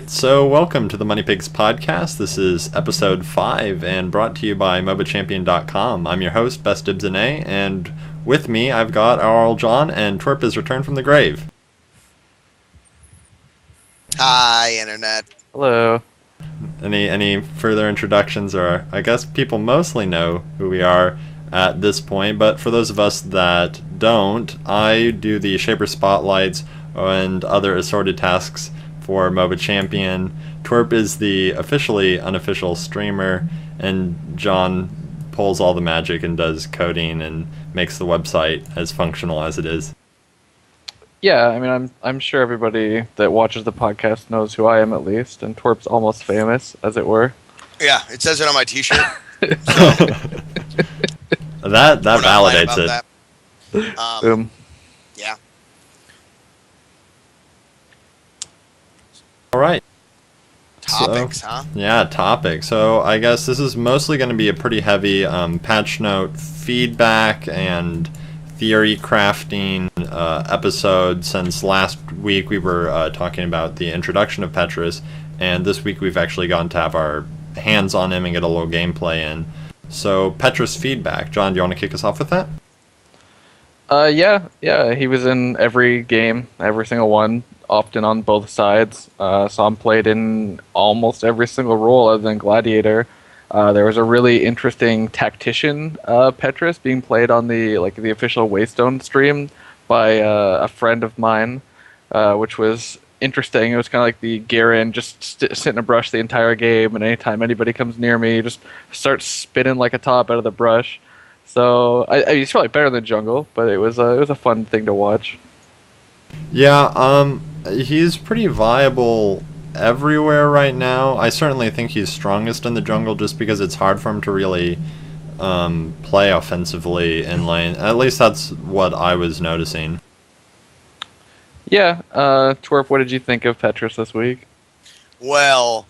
Alright, so welcome to the MoneyPigs podcast. This is episode 5 and brought to you by MOBAChampion.com. I'm your host, Best Dibs and A, and with me I've got our old John, and Twerp has returned from the grave. Hi, Internet. Hello. Any further introductions, or I guess people mostly know who we are at this point, but for those of us that don't, I do the Shaper Spotlights and other assorted tasks for MOBA Champion. Twerp is the officially unofficial streamer, and John pulls all the magic and does coding and makes the website as functional as it is. Yeah, I mean, I'm sure everybody that watches the podcast knows who I am at least, and Twerp's almost famous, as it were. Yeah, it says it on my T-shirt. That validates it. That. Boom. Yeah. All right. Topics, huh? Yeah, topics. So I guess this is mostly going to be a pretty heavy patch note feedback and theory crafting episode, since last week we were talking about the introduction of Petrus, and this week we've actually gotten to have our hands on him and get a little gameplay in. So Petrus feedback. John, do you want to kick us off with that? Yeah, he was in every game, every single one, often on both sides. Saw him played in almost every single role other than Gladiator. There was a really interesting tactician, Petrus, being played on the official Waystone stream by a friend of mine, which was interesting. It was kind of like the Garen, just sit in a brush the entire game, and anytime anybody comes near me, just starts spinning like a top out of the brush. So he's probably better than Jungle, but it was a fun thing to watch. Yeah, he's pretty viable everywhere right now. I certainly think he's strongest in the jungle just because it's hard for him to really play offensively in lane. At least that's what I was noticing. Yeah, Twerp, what did you think of Petrus this week? Well,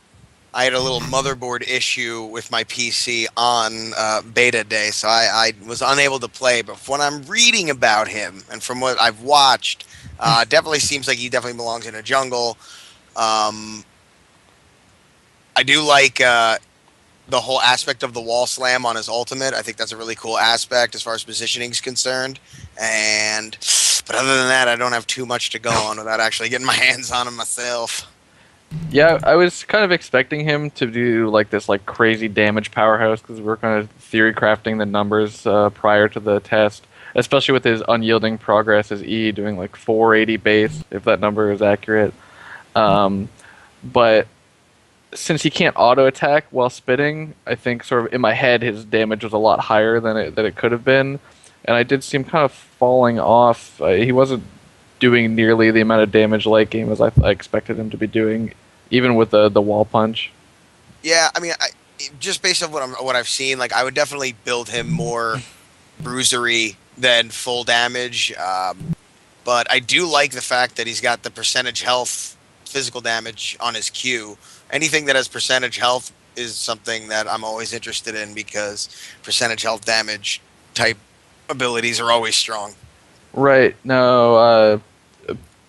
I had a little motherboard issue with my PC on beta day, so I was unable to play. But from what I'm reading about him and from what I've watched, definitely seems like he definitely belongs in a jungle. I do like the whole aspect of the wall slam on his ultimate. I think that's a really cool aspect as far as positioning is concerned. But other than that, I don't have too much to go on without actually getting my hands on him myself. Yeah, I was kind of expecting him to do this crazy damage powerhouse, because we were kind of theory crafting the numbers prior to the test, especially with his unyielding progress, his E doing 480 base, if that number is accurate. But since he can't auto attack while spitting, I think sort of in my head his damage was a lot higher than it could have been, and I did see him kind of falling off. He wasn't doing nearly the amount of damage late game as I expected him to be doing, even with the wall punch. Yeah, I mean, just based on what I've seen, I would definitely build him more bruisery than full damage. But I do like the fact that he's got the percentage health physical damage on his Q. Anything that has percentage health is something that I'm always interested in, because percentage health damage type abilities are always strong. Right. No,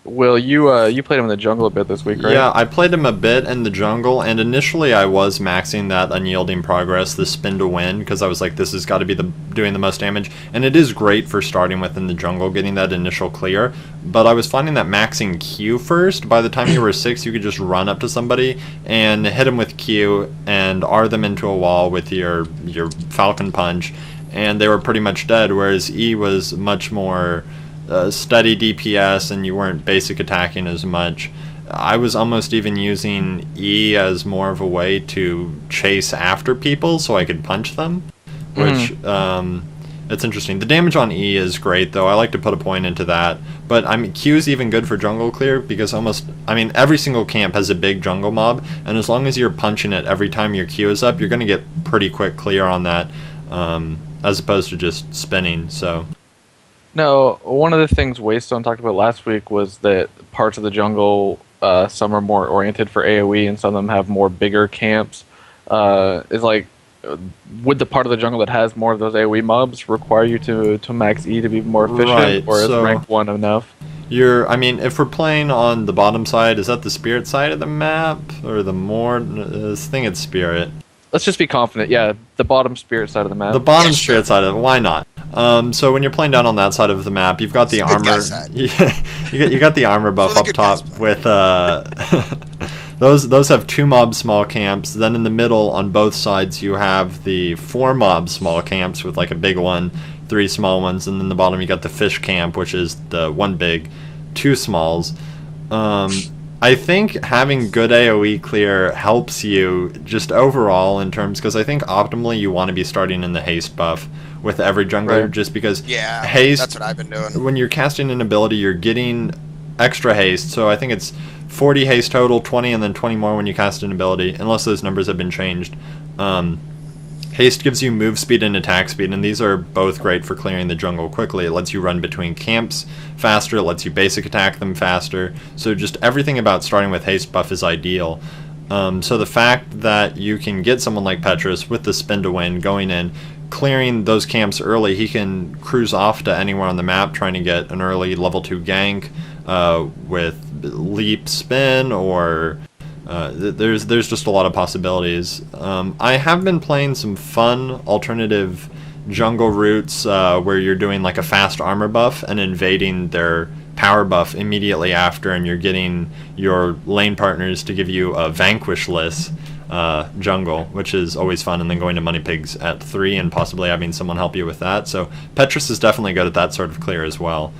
Will, you played him in the jungle a bit this week, right? Yeah, I played him a bit in the jungle, and initially I was maxing that unyielding progress, the spin to win, because I was like, this has got to be doing the most damage, and it is great for starting with in the jungle, getting that initial clear, but I was finding that maxing Q first, by the time you were 6, you could just run up to somebody and hit them with Q and R them into a wall with your Falcon Punch, and they were pretty much dead, whereas E was much more steady DPS, and you weren't basic attacking as much. I was almost even using E as more of a way to chase after people so I could punch them, which it's interesting. The damage on E is great, though. I like to put a point into that, but Q is even good for jungle clear, because every single camp has a big jungle mob, and as long as you're punching it every time your Q is up, you're going to get pretty quick clear on that, as opposed to just spinning. So No, one of the things Waystone talked about last week was that parts of the jungle, some are more oriented for AoE and some of them have more bigger camps. Would the part of the jungle that has more of those AoE mobs require you to max E to be more efficient, Right, or is so ranked 1 enough? I mean, if we're playing on the bottom side, is that the spirit side of the map or the more? I think it's spirit. Let's just be confident. Yeah, the bottom spirit side of the map. The bottom spirit side of it. Why not? So when you're playing down on that side of the map, you've got the armor. You got the armor buff up top with those have 2 mob small camps. Then in the middle on both sides you have the 4 mob small camps with like a big one, 3 small ones, and then the bottom you got the fish camp, which is the 1 big, 2 smalls. I think having good AoE clear helps you just overall in terms, because I think optimally you want to be starting in the haste buff with every jungler, Right. just because haste, that's what I've been doing. When you're casting an ability, you're getting extra haste, so I think it's 40 haste total, 20 and then 20 more when you cast an ability, unless those numbers have been changed. Haste gives you move speed and attack speed, and these are both great for clearing the jungle quickly. It lets you run between camps faster, it lets you basic attack them faster, so just everything about starting with haste buff is ideal. So the fact that you can get someone like Petrus with the spin to win, going in, clearing those camps early, he can cruise off to anywhere on the map trying to get an early level 2 gank with leap spin, or there's just a lot of possibilities. I have been playing some fun alternative jungle routes where you're doing like a fast armor buff and invading their power buff immediately after, and you're getting your lane partners to give you a vanquishless jungle, which is always fun, and then going to MoneyPigs at 3 and possibly having someone help you with that. So Petrus is definitely good at that sort of clear as well.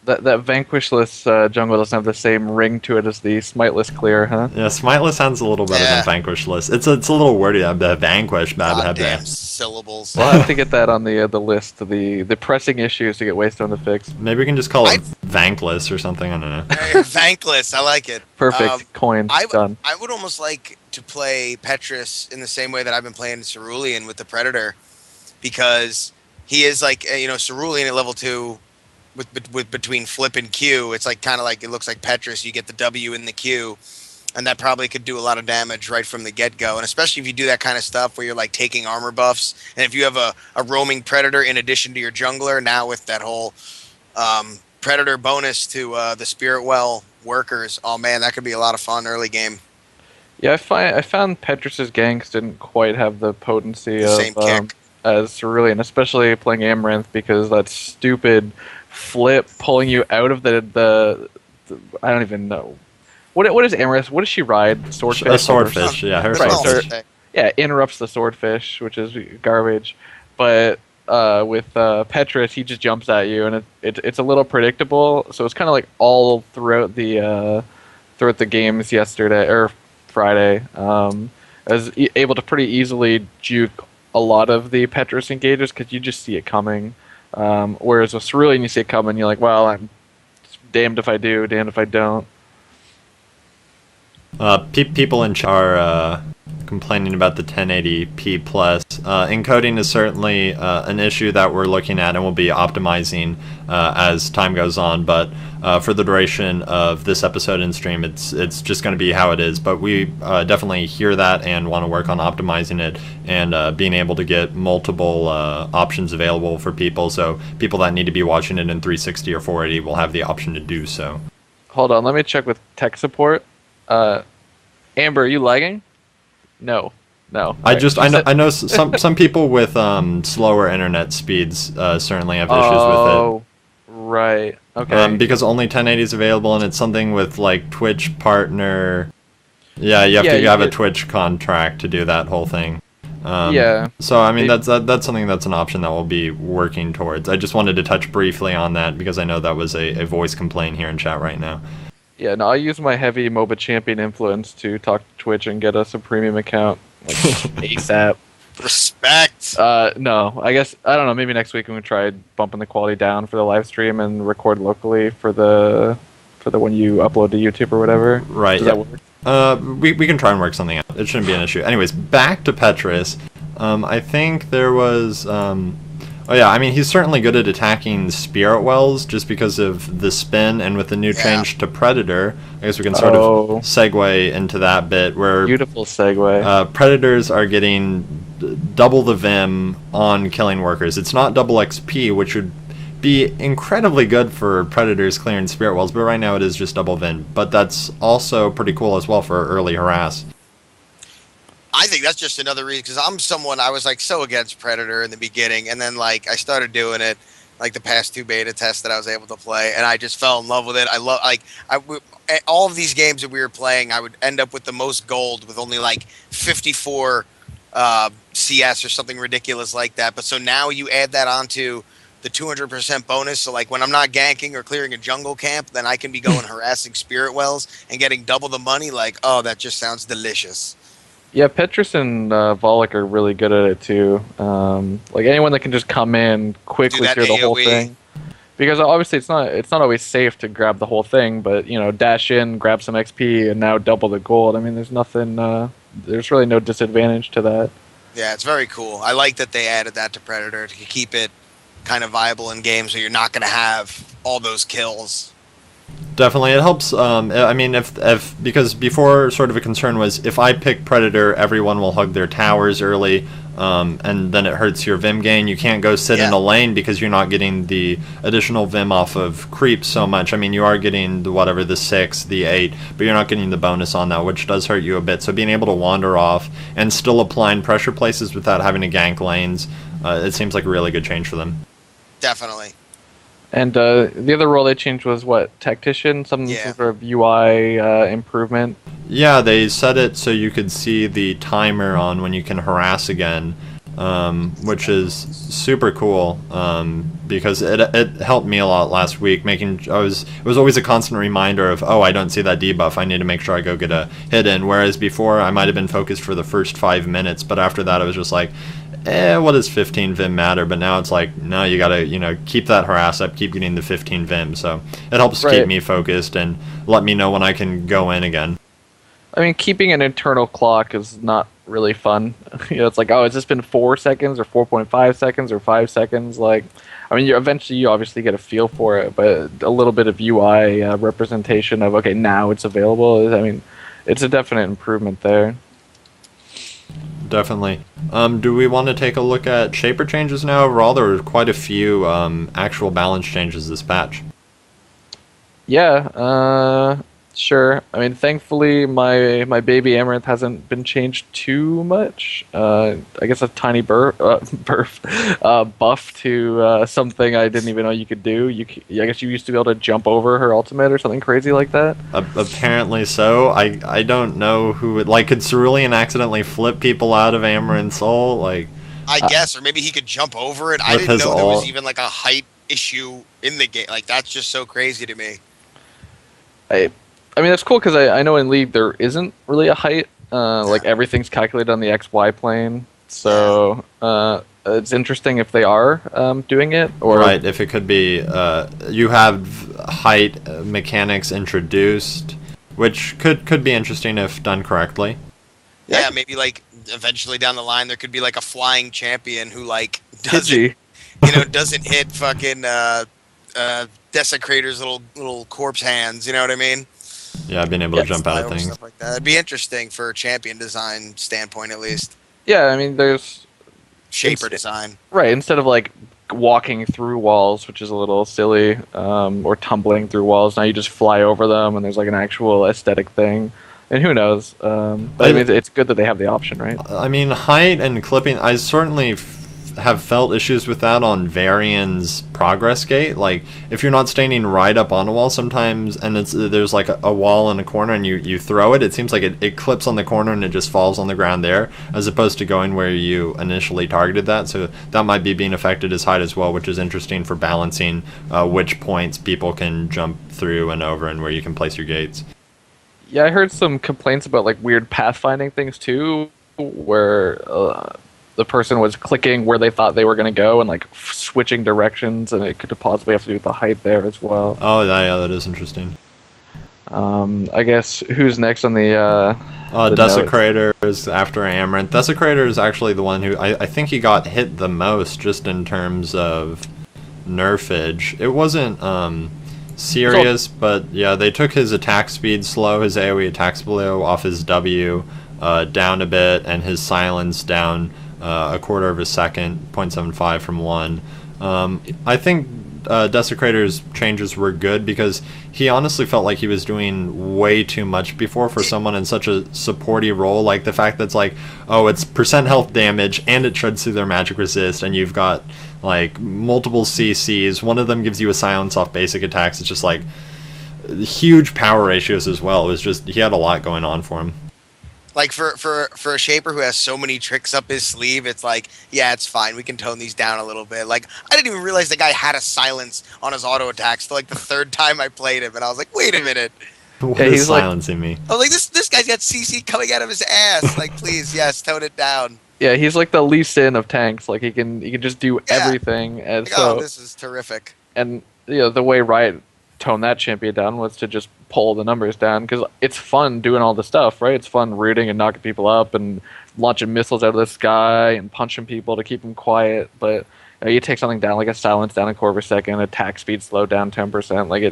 That vanquishless jungle doesn't have the same ring to it as the smiteless clear, huh? Yeah, smiteless sounds a little better than vanquishless. It's a little wordy. Vanquish, Goddamn syllables. We'll have to get that on the list. The pressing issues to get Waystone to fix. Maybe we can just call it Vankless or something. I don't know. Vankless, I like it. Perfect. Coin. Done. I would almost like to play Petrus in the same way that I've been playing Cerulean with the Predator, because he is like, Cerulean at level 2 with between flip and Q. It's like kind of like, it looks like Petrus. You get the W in the Q, and that probably could do a lot of damage right from the get-go. And especially if you do that kind of stuff where you're like taking armor buffs, and if you have a roaming Predator in addition to your jungler, now with that whole Predator bonus to the Spirit Well workers, oh man, that could be a lot of fun early game. Yeah, I found Petrus's ganks didn't quite have the potency The same kick. As Cerulean, especially playing Amaranth, because that stupid flip pulling you out of the I don't even know. What is Amaranth? What does she ride? Swordfish? A swordfish, yeah. Her swordfish. Yeah, interrupts the swordfish, which is garbage. But with Petrus, he just jumps at you, and it's a little predictable. So it's kind of like all throughout the games yesterday or Friday. I was able to pretty easily juke a lot of the Petrus engagers because you just see it coming. Whereas with Cerulean, you see it coming, you're like, well, I'm damned if I do, damned if I don't. People in chat are complaining about the 1080p plus. Encoding is certainly an issue that we're looking at and we'll be optimizing as time goes on, but for the duration of this episode and stream, it's just going to be how it is. But we definitely hear that and want to work on optimizing it and being able to get multiple options available for people, so people that need to be watching it in 360 or 480 will have the option to do so. Hold on, let me check with tech support. Amber, are you lagging? No. I know some people with slower internet speeds certainly have issues with it. Oh, right. Okay. Because only 1080 is available, and it's something with like Twitch partner. Yeah, you have a Twitch contract to do that whole thing. Yeah. So I mean, that's something that's an option that we'll be working towards. I just wanted to touch briefly on that because I know that was a voice complaint here in chat right now. Yeah, no, I use my heavy MOBA Champion influence to talk to Twitch and get us a premium account like, ASAP. Respect. No, I guess I don't know. Maybe next week we can try bumping the quality down for the live stream and record locally for the when you upload to YouTube or whatever. Right. Does that work? We can try and work something out. It shouldn't be an issue. Anyways, back to Petrus. I think there was. Oh yeah, I mean, he's certainly good at attacking Spirit Wells just because of the spin, and with the new change to Predator, I guess we can sort of segue into that bit where... Beautiful segue. Predators are getting double the Vim on killing workers. It's not double XP, which would be incredibly good for Predators clearing Spirit Wells, but right now it is just double Vin. But that's also pretty cool as well for early harass. I think that's just another reason, because I'm someone, I was like so against Predator in the beginning, and then like I started doing it, like the past 2 beta tests that I was able to play, and I just fell in love with it. I love, like, all of these games that we were playing, I would end up with the most gold with only like 54 CS or something ridiculous like that. But so now you add that onto the 200% bonus, so like when I'm not ganking or clearing a jungle camp, then I can be going harassing Spirit Wells and getting double the money. Like, oh, that just sounds delicious. Yeah, Petrus and Volek are really good at it too. Like anyone that can just come in quickly through the whole thing, because obviously it's not always safe to grab the whole thing. But you know, dash in, grab some XP, and now double the gold. I mean, there's nothing. There's really no disadvantage to that. Yeah, it's very cool. I like that they added that to Predator to keep it kind of viable in games where you're not going to have all those kills. Definitely, it helps. I mean, if because before sort of a concern was if I pick Predator, everyone will hug their towers early, and then it hurts your Vim gain. You can't go sit in a lane because you're not getting the additional Vim off of creeps so much. I mean, you are getting the 6, the 8, but you're not getting the bonus on that, which does hurt you a bit. So being able to wander off and still applying pressure places without having to gank lanes, it seems like a really good change for them. Definitely. And the other role they changed was what? Tactician? Some sort of UI improvement? Yeah, they set it so you could see the timer on when you can harass again, which is super cool, because it helped me a lot last week. It was always a constant reminder of, oh, I don't see that debuff, I need to make sure I go get a hit in, whereas before I might have been focused for the first 5 minutes, but after that I was just like, what does 15 Vim matter? But now it's like, no, you gotta, keep that harass up, keep getting the 15 Vim. So it helps keep me focused and let me know when I can go in again. I mean, keeping an internal clock is not really fun. It's like, oh, has this been 4 seconds or 4.5 seconds or 5 seconds? Like, I mean, eventually you obviously get a feel for it, but a little bit of UI representation of, okay, now it's available. I mean, it's a definite improvement there. Definitely. Do we want to take a look at shaper changes now? Overall, there were quite a few actual balance changes this patch. Yeah, sure. I mean, thankfully, my baby Amaranth hasn't been changed too much. I guess a tiny buff to something I didn't even know you could do. I guess you used to be able to jump over her ultimate or something crazy like that. Apparently so. I don't know who would, like, could Cerulean accidentally flip people out of Amaranth's soul? Like, I guess, or maybe he could jump over it. I didn't know there was even like a height issue in the game. Like, that's just so crazy to me. I mean, that's cool because I know in League there isn't really a height. Like, everything's calculated on the XY plane. So it's interesting if they are doing it. Or right, if it could be, you have height mechanics introduced, which could be interesting if done correctly. Yeah, maybe like eventually down the line there could be like a flying champion who like doesn't hit fucking Desecrator's little corpse hands. You know what I mean? Yeah, I've been able to jump out of things. Stuff like that. It'd be interesting for a champion design standpoint, at least. Yeah, I mean, there's shaper design. Right, instead of like walking through walls, which is a little silly, or tumbling through walls, now you just fly over them, and there's like an actual aesthetic thing. And who knows? But I mean, it's good that they have the option, right? I mean, height and clipping, I certainly have felt issues with that on Varian's progress gate. Like, if you're not standing right up on a wall sometimes, and there's like a wall in a corner and you throw it, it seems like it clips on the corner and it just falls on the ground there, as opposed to going where you initially targeted that. So that might be being affected as height as well, which is interesting for balancing which points people can jump through and over and where you can place your gates. Yeah, I heard some complaints about like weird pathfinding things too, where the person was clicking where they thought they were going to go and like switching directions, and it could possibly have to do with the height there as well. Oh, yeah, that is interesting. I guess who's next on the Desecrator is after Amaranth. Desecrator is actually the one who I think he got hit the most just in terms of nerfage. It wasn't serious, but yeah, they took his attack speed slow, his AoE attack speed off his W down a bit, and his silence down a quarter of a second, 0.75 from 1. I think Desecrator's changes were good because he honestly felt like he was doing way too much before for someone in such a supporty role. Like the fact that's like, oh, it's percent health damage and it shreds through their magic resist, and you've got like multiple CCs. One of them gives you a silence off basic attacks. It's just like huge power ratios as well. It was just, he had a lot going on for him. Like for a shaper who has so many tricks up his sleeve, it's like, yeah, it's fine. We can tone these down a little bit. Like, I didn't even realize the guy had a silence on his auto attacks till like the third time I played him, and I was like, wait a minute. What is silencing me? I was like, this guy's got CC coming out of his ass. Like, please, yes, tone it down. Yeah, he's like the Lee Sin of tanks. Like he can just do everything. And like, so, oh, this is terrific. And the way Riot toned that champion down was to just pull the numbers down, because it's fun doing all the stuff, right? It's fun rooting and knocking people up and launching missiles out of the sky and punching people to keep them quiet. But you take something down, like a silence down a quarter of a second, attack speed slowed down 10%. Like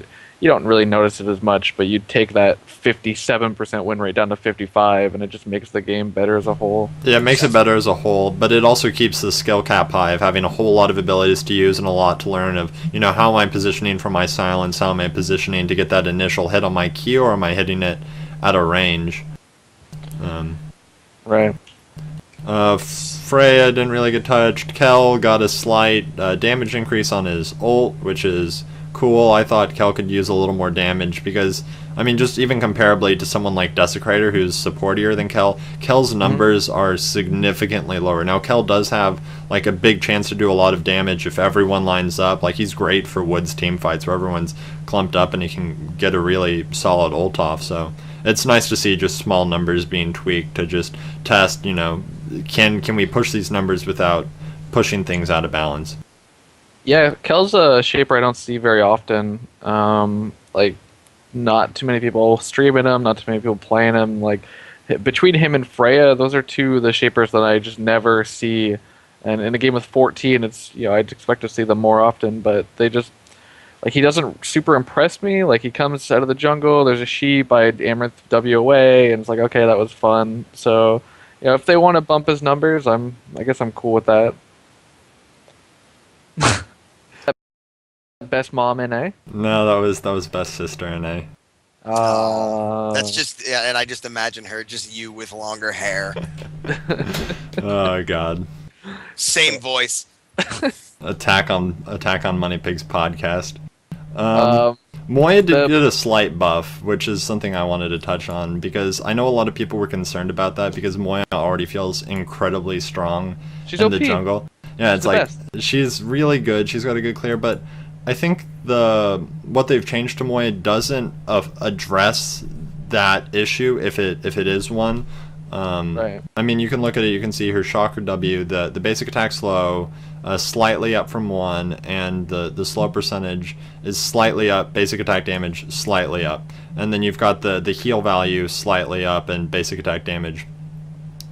you don't really notice it as much, but you take that 57% win rate down to 55, and it just makes the game better as a whole. Yeah, it makes it better as a whole, but it also keeps the skill cap high of having a whole lot of abilities to use and a lot to learn of, how am I positioning for my silence, how am I positioning to get that initial hit on my Q, or am I hitting it at a range? Right. Freya didn't really get touched. Kel got a slight damage increase on his ult, which is cool. I thought Kel could use a little more damage because, just even comparably to someone like Desecrator, who's supportier than Kel, Kel's numbers are significantly lower. Now, Kel does have like a big chance to do a lot of damage if everyone lines up. Like, he's great for Woods team fights where everyone's clumped up and he can get a really solid ult off. So it's nice to see just small numbers being tweaked to just test, can we push these numbers without pushing things out of balance? Yeah, Kel's a shaper I don't see very often. Like, not too many people streaming him, not too many people playing him. Like, between him and Freya, those are two of the shapers that I just never see. And in a game with 14, it's I'd expect to see them more often, but they just, like, he doesn't super impress me. Like, he comes out of the jungle, there's a sheep, I Amaranth W away, and it's like, okay, that was fun. So, if they want to bump his numbers, I guess I'm cool with that. Best mom in A? No, that was best sister in A. That's just, yeah, and I just imagine her, just you with longer hair. Oh god. Same voice. Attack on MoneyPigs podcast. Moya did a slight buff, which is something I wanted to touch on, because I know a lot of people were concerned about that because Moya already feels incredibly strong in the jungle. Yeah, it's like she's really good. She's got a good clear, but I think what they've changed to Moya doesn't address that issue if it is one. Right. You can look at it. You can see her Shocker W. The basic attack slow, slightly up from 1, and the slow percentage is slightly up. Basic attack damage slightly up, and then you've got the heal value slightly up, and basic attack damage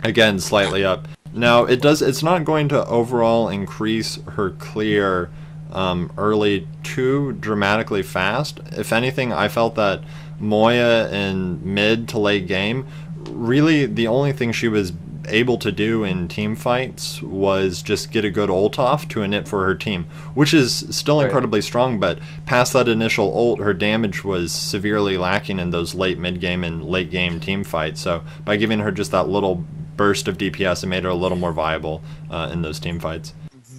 again slightly up. Now it's not going to overall increase her clear early too dramatically fast. If anything, I felt that Moya in mid to late game, really the only thing she was able to do in team fights was just get a good ult off to init for her team, which is still incredibly strong, but past that initial ult, her damage was severely lacking in those late mid game and late game team fights. So by giving her just that little burst of DPS, it made her a little more viable in those team fights.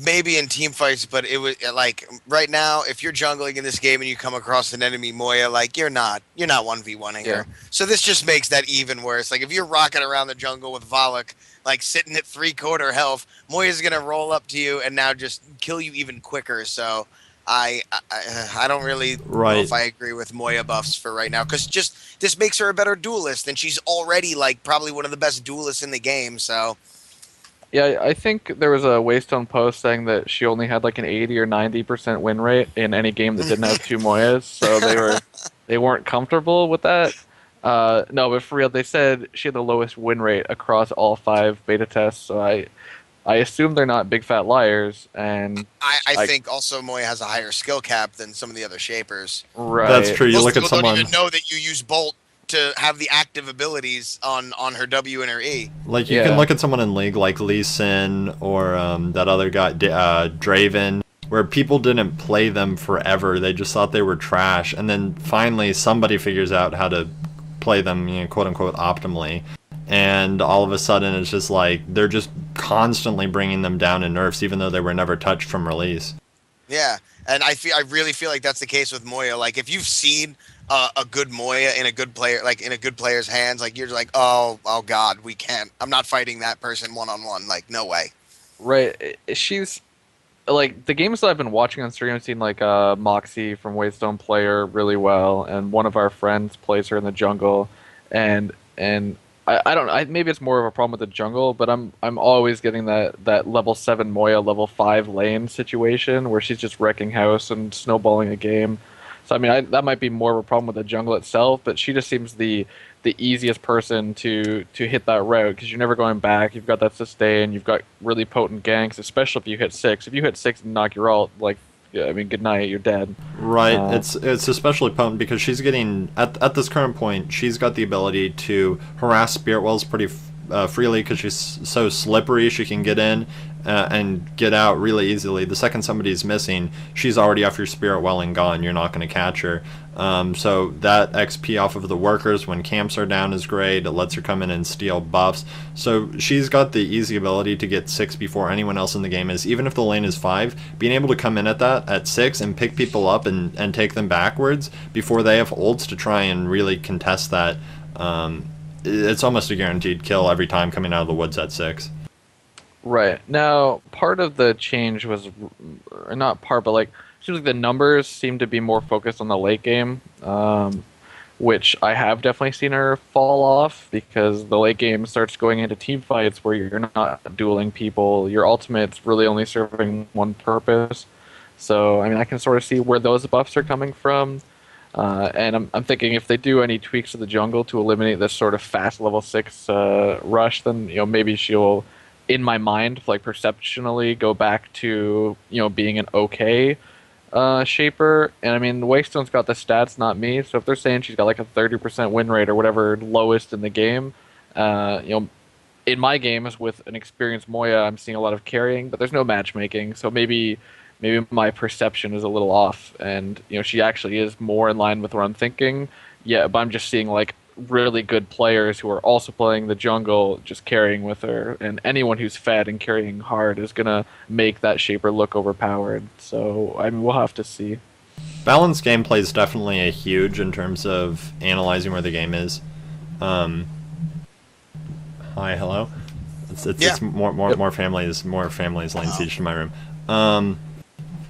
Maybe in team fights, but it was like right now, if you're jungling in this game and you come across an enemy Moya, like you're not 1v1ing her. So this just makes that even worse. Like if you're rocking around the jungle with Valak, like sitting at 3/4 health, Moya's gonna roll up to you and now just kill you even quicker. So I don't really know if I agree with Moya buffs for right now, because just this makes her a better duelist, and she's already like probably one of the best duelists in the game. So. Yeah, I think there was a Waystone post saying that she only had like an 80 or 90% win rate in any game that didn't have two Moyas, so they weren't comfortable with that. No, but for real, they said she had the lowest win rate across all 5 beta tests. So I assume they're not big fat liars, and I think also Moya has a higher skill cap than some of the other shapers. Right, that's true. You Most look at people someone. don't even know that you use Bolt to have the active abilities on her W and her E. Like you can look at someone in League like Lee Sin or that other guy Draven, where people didn't play them forever. They just thought they were trash, and then finally somebody figures out how to play them, quote unquote, optimally. And all of a sudden, it's just like they're just constantly bringing them down in nerfs, even though they were never touched from release. Yeah, and I really feel like that's the case with Moya. Like if you've seen a good Moya in a good player, like in a good player's hands, like you're like, oh God, we can't. I'm not fighting that person one-on-one. Like no way. Right. She's like the games that I've been watching on stream. I've seen like Moxie from Waystone play her really well, and one of our friends plays her in the jungle, and I don't know. Maybe it's more of a problem with the jungle, but I'm always getting that level 7 Moya, level 5 lane situation where she's just wrecking house and snowballing a game. So I mean, that might be more of a problem with the jungle itself, but she just seems the easiest person to hit that route because you're never going back. You've got that sustain. You've got really potent ganks, especially if you hit 6. If you hit 6 and knock your ult, like, yeah, I mean, good night, you're dead. Right. It's especially potent because she's getting at this current point. She's got the ability to harass spirit wells pretty freely because she's so slippery. She can get in and get out really easily. The second somebody's missing, she's already off your spirit well and gone. You're not going to catch her. So that XP off of the workers when camps are down is great. It lets her come in and steal buffs. So she's got the easy ability to get 6 before anyone else in the game is. Even if the lane is 5, being able to come in at 6 and pick people up and take them backwards before they have ults to try and really contest that, it's almost a guaranteed kill every time coming out of the woods at 6. Right. Now, part of the change was, or not part, but like, seems like the numbers seem to be more focused on the late game, which I have definitely seen her fall off because the late game starts going into team fights where you're not dueling people. Your ultimate's really only serving one purpose. So, I mean, I can sort of see where those buffs are coming from. And I'm thinking if they do any tweaks to the jungle to eliminate this sort of fast level 6 rush, then maybe she'll, in my mind, like perceptionally, go back to being an okay shaper. And I mean, Waystone's got the stats, not me. So if they're saying she's got like a 30% win rate or whatever lowest in the game, in my games with an experienced Moya, I'm seeing a lot of carrying, but there's no matchmaking. So maybe my perception is a little off, and she actually is more in line with what I'm thinking. Yeah, but I'm just seeing like really good players who are also playing the jungle just carrying with her, and anyone who's fed and carrying hard is gonna make that shaper look overpowered. So I mean, we'll have to see. Balanced gameplay is definitely a huge in terms of analyzing where the game is. Hi, hello. It's more families laying siege to my room.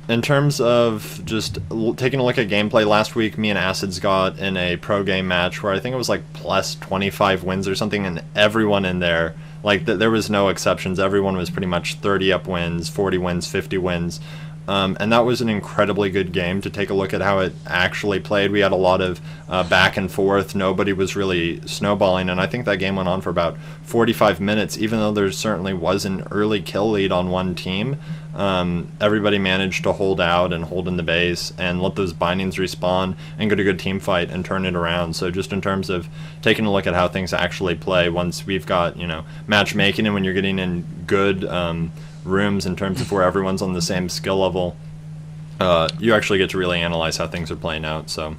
In terms of just taking a look at gameplay, last week me and Acids got in a pro game match where I think it was like plus 25 wins or something, and everyone in there, like there was no exceptions. Everyone was pretty much 30 up wins, 40 wins, 50 wins. And that was an incredibly good game to take a look at how it actually played. We had a lot of back and forth. Nobody was really snowballing, and I think that game went on for about 45 minutes, even though there certainly was an early kill lead on one team. Everybody managed to hold out and hold in the base and let those bindings respawn and get a good team fight and turn it around. So just in terms of taking a look at how things actually play, once we've got matchmaking and when you're getting in good rooms in terms of where everyone's on the same skill level, you actually get to really analyze how things are playing out. So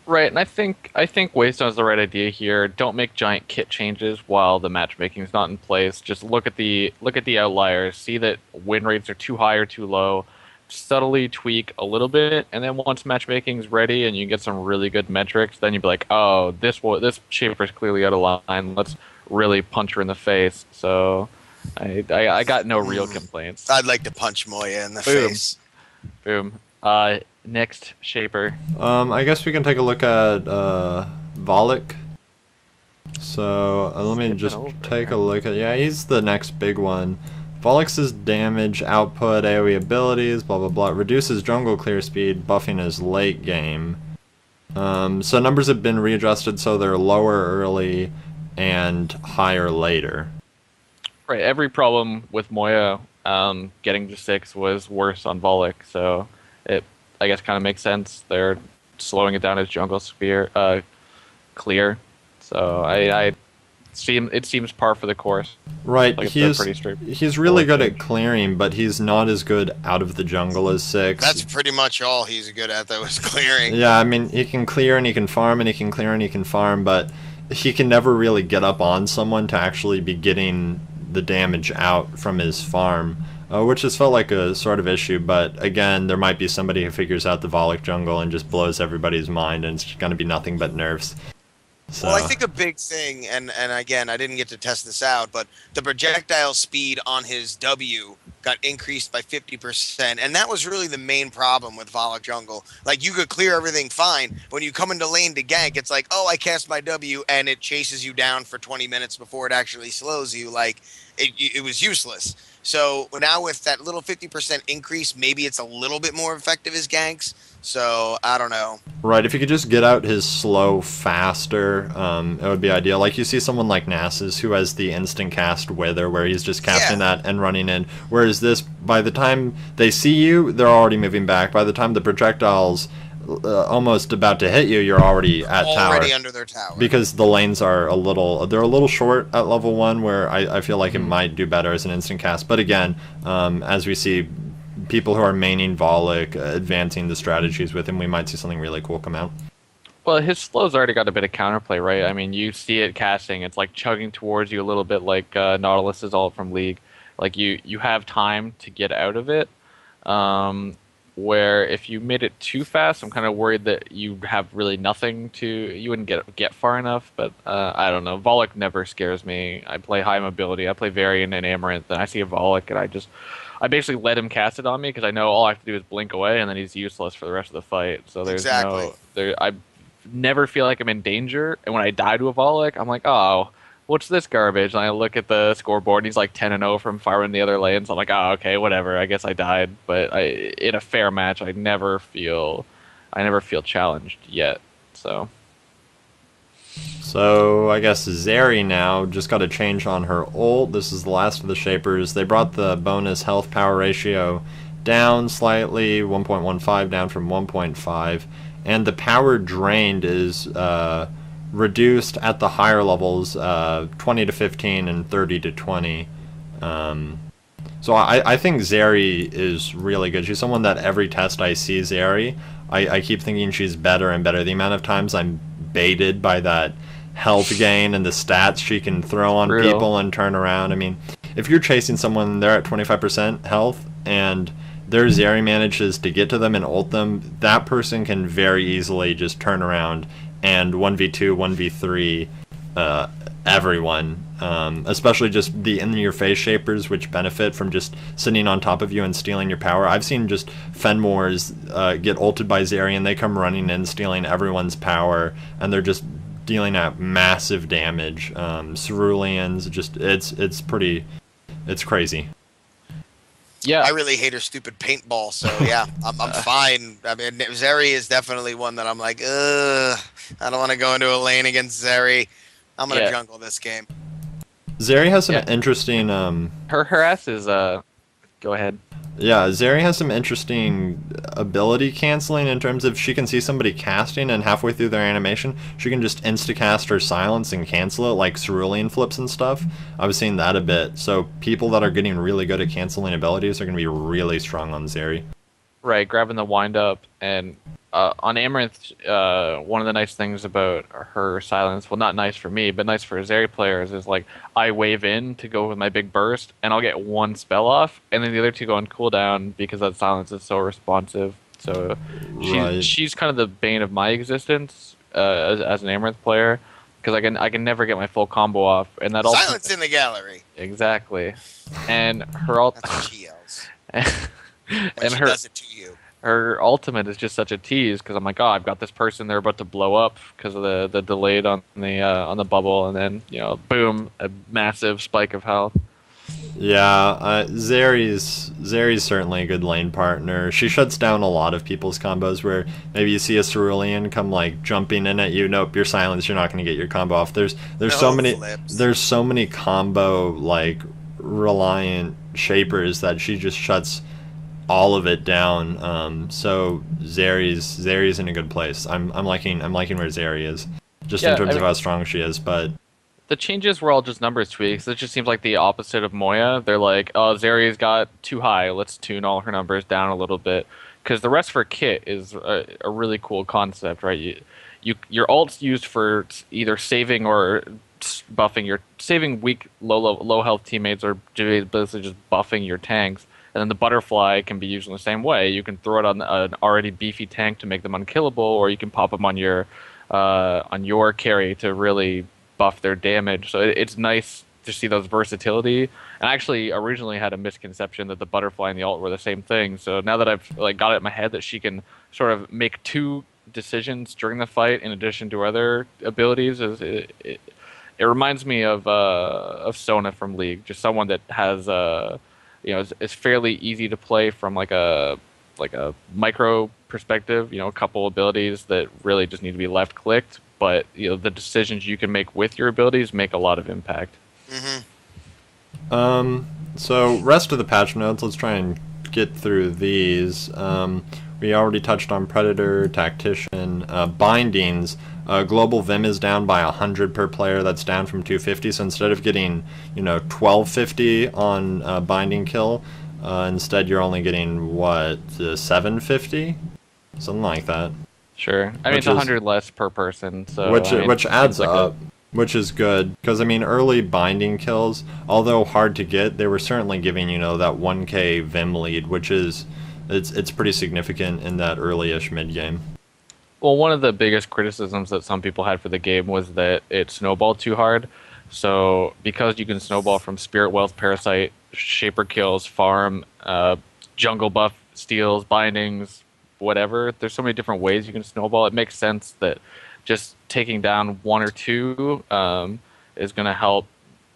right, and I think Waystone is the right idea here. Don't make giant kit changes while the matchmaking is not in place. Just look at the outliers, see that win rates are too high or too low, subtly tweak a little bit, and then once matchmaking is ready and you get some really good metrics, then you'd be like, oh, this shaper is clearly out of line. Let's really punch her in the face. So I got no real complaints. I'd like to punch Moya in the face. Boom. Next shaper. I guess we can take a look at Volek. So let me just take a look at, he's the next big one. Volek's damage, output, AoE abilities, blah blah blah, reduces jungle clear speed, buffing his late game. So numbers have been readjusted so they're lower early and higher later. Right, every problem with Moya getting to 6 was worse on Volek, so it, I guess, kind of makes sense. They're slowing it down as jungle clear. So seems par for the course. Right, Like it's a pretty straight. he's really good at clearing, but he's not as good out of the jungle as Six. That's pretty much all he's good at, though, is clearing. Yeah, I mean, he can clear and he can farm and he can clear and he can farm, but he can never really get up on someone to actually be getting the damage out from his farm, which has felt like a sort of issue. But again, there might be somebody who figures out the Volok jungle and just blows everybody's mind, and it's going to be nothing but nerfs. So. Well, I think a big thing, and again, I didn't get to test this out, but the projectile speed on his W got increased by 50%, and that was really the main problem with Volok jungle. Like, you could clear everything fine, but when you come into lane to gank, it's like, oh, I cast my W, and it chases you down for 20 minutes before it actually slows you. Like, it was useless. So now with that little 50% increase, maybe it's a little bit more effective as ganks. So I don't know. Right, if you could just get out his slow faster, it would be ideal. Like you see someone like Nasus who has the instant cast Wither, where he's just casting that and running in. Whereas this, by the time they see you, they're already moving back. By the time the projectile's almost about to hit you, you're already at tower. Already under their tower. Because the lanes are they're a little short at level 1, where I feel like it might do better as an instant cast. But again, as we see people who are maining Volok advancing the strategies with him, we might see something really cool come out. Well, his slow's already got a bit of counterplay, right? I mean, you see it casting. It's like chugging towards you a little bit like Nautilus's ult from League. Like, you have time to get out of it. Where if you made it too fast, I'm kind of worried that you have really nothing to... You wouldn't get far enough, but I don't know. Volok never scares me. I play high mobility. I play Varian and Amaranth, and I see a Volok, and I basically let him cast it on me because I know all I have to do is blink away, and then he's useless for the rest of the fight. So there's I never feel like I'm in danger, and when I die to a Volok, I'm like, oh, what's this garbage? And I look at the scoreboard, and he's like 10-0 from farming the other lanes. I'm like, oh, okay, whatever. I guess I died. But in a fair match, I never feel challenged yet. So I guess Zeri now just got a change on her ult. This is the last of the Shapers. They brought the bonus health power ratio down slightly, 1.15 down from 1.5. And the power drained is reduced at the higher levels, 20 to 15 and 30 to 20. So I think Zeri is really good. She's someone that every test I see Zeri, I keep thinking she's better and better. The amount of times I'm baited by that health gain and the stats she can throw on people and turn around. I mean, if you're chasing someone, they're at 25% health, and their Zeri manages to get to them and ult them, that person can very easily just turn around and 1v2, 1v3 everyone, especially just the in-your-face Shapers, which benefit from just sitting on top of you and stealing your power. I've seen just Fenmores get ulted by Zeri, and they come running in, stealing everyone's power, and they're just dealing out massive damage. Ceruleans, just it's crazy. Yeah, I really hate her stupid paintball, so yeah, I'm fine. I mean, Zeri is definitely one that I'm like, ugh, I don't want to go into a lane against Zeri. I'm gonna jungle this game. Zeri has some interesting. Her ass is Go ahead. Yeah, Zeri has some interesting ability canceling in terms of she can see somebody casting, and halfway through their animation, she can just insta-cast her silence and cancel it, like cerulean flips and stuff. I was seeing that a bit. So people that are getting really good at canceling abilities are going to be really strong on Zeri. Right, grabbing the wind-up, and on Amaranth, one of the nice things about her silence, well, not nice for me, but nice for Zeri players, is like I wave in to go with my big burst, and I'll get one spell off, and then the other two go on cooldown because that silence is so responsive. So she's kind of the bane of my existence as an Amaranth player, because I can never get my full combo off, and that silence in the gallery. Exactly, and her ult. That's what she yells. And she does it to you. Her ultimate is just such a tease because I'm like, oh, I've got this person, they're about to blow up because of the delayed on the bubble, and then boom, a massive spike of health. Yeah, Zeri's certainly a good lane partner. She shuts down a lot of people's combos where maybe you see a Cerulean come like jumping in at you. Nope, you're silenced. You're not going to get your combo off. There's so many combo like reliant Shapers that she just shuts all of it down. So Zeri's in a good place. I'm liking where Zeri is, just in terms of how strong she is. But The changes were all just numbers tweaks. It just seems like the opposite of Moya. They're like, oh, Zeri's got too high. Let's tune all her numbers down a little bit. Because the rest for kit is a really cool concept, right? Your ult's used for either saving or buffing your saving weak, low health teammates, or basically just buffing your tanks. And then the butterfly can be used in the same way. You can throw it on an already beefy tank to make them unkillable, or you can pop them on your carry to really buff their damage. So it's nice to see those versatility. And I actually originally had a misconception that the butterfly and the ult were the same thing. So now that I've like got it in my head that she can sort of make two decisions during the fight in addition to other abilities, it reminds me of Sona from League, just someone that has is fairly easy to play from like a micro perspective. A couple abilities that really just need to be left clicked, but the decisions you can make with your abilities make a lot of impact. So rest of the patch notes, let's try and get through these. We already touched on Predator, Tactician, Bindings. Global Vim is down by 100 per player. That's down from 250. So instead of getting 1250 on Binding kill, instead you're only getting 750, something like that. Sure. I mean, it's 100 less per person, so which adds up, which is good, because early Binding kills, although hard to get, they were certainly giving that 1k Vim lead, which is it's pretty significant in that early-ish mid game. Well, one of the biggest criticisms that some people had for the game was that it snowballed too hard. So because you can snowball from Spirit Wealth, Parasite, Shaper kills, farm, jungle buff, steals, bindings, whatever, there's so many different ways you can snowball. It makes sense that just taking down one or two is going to help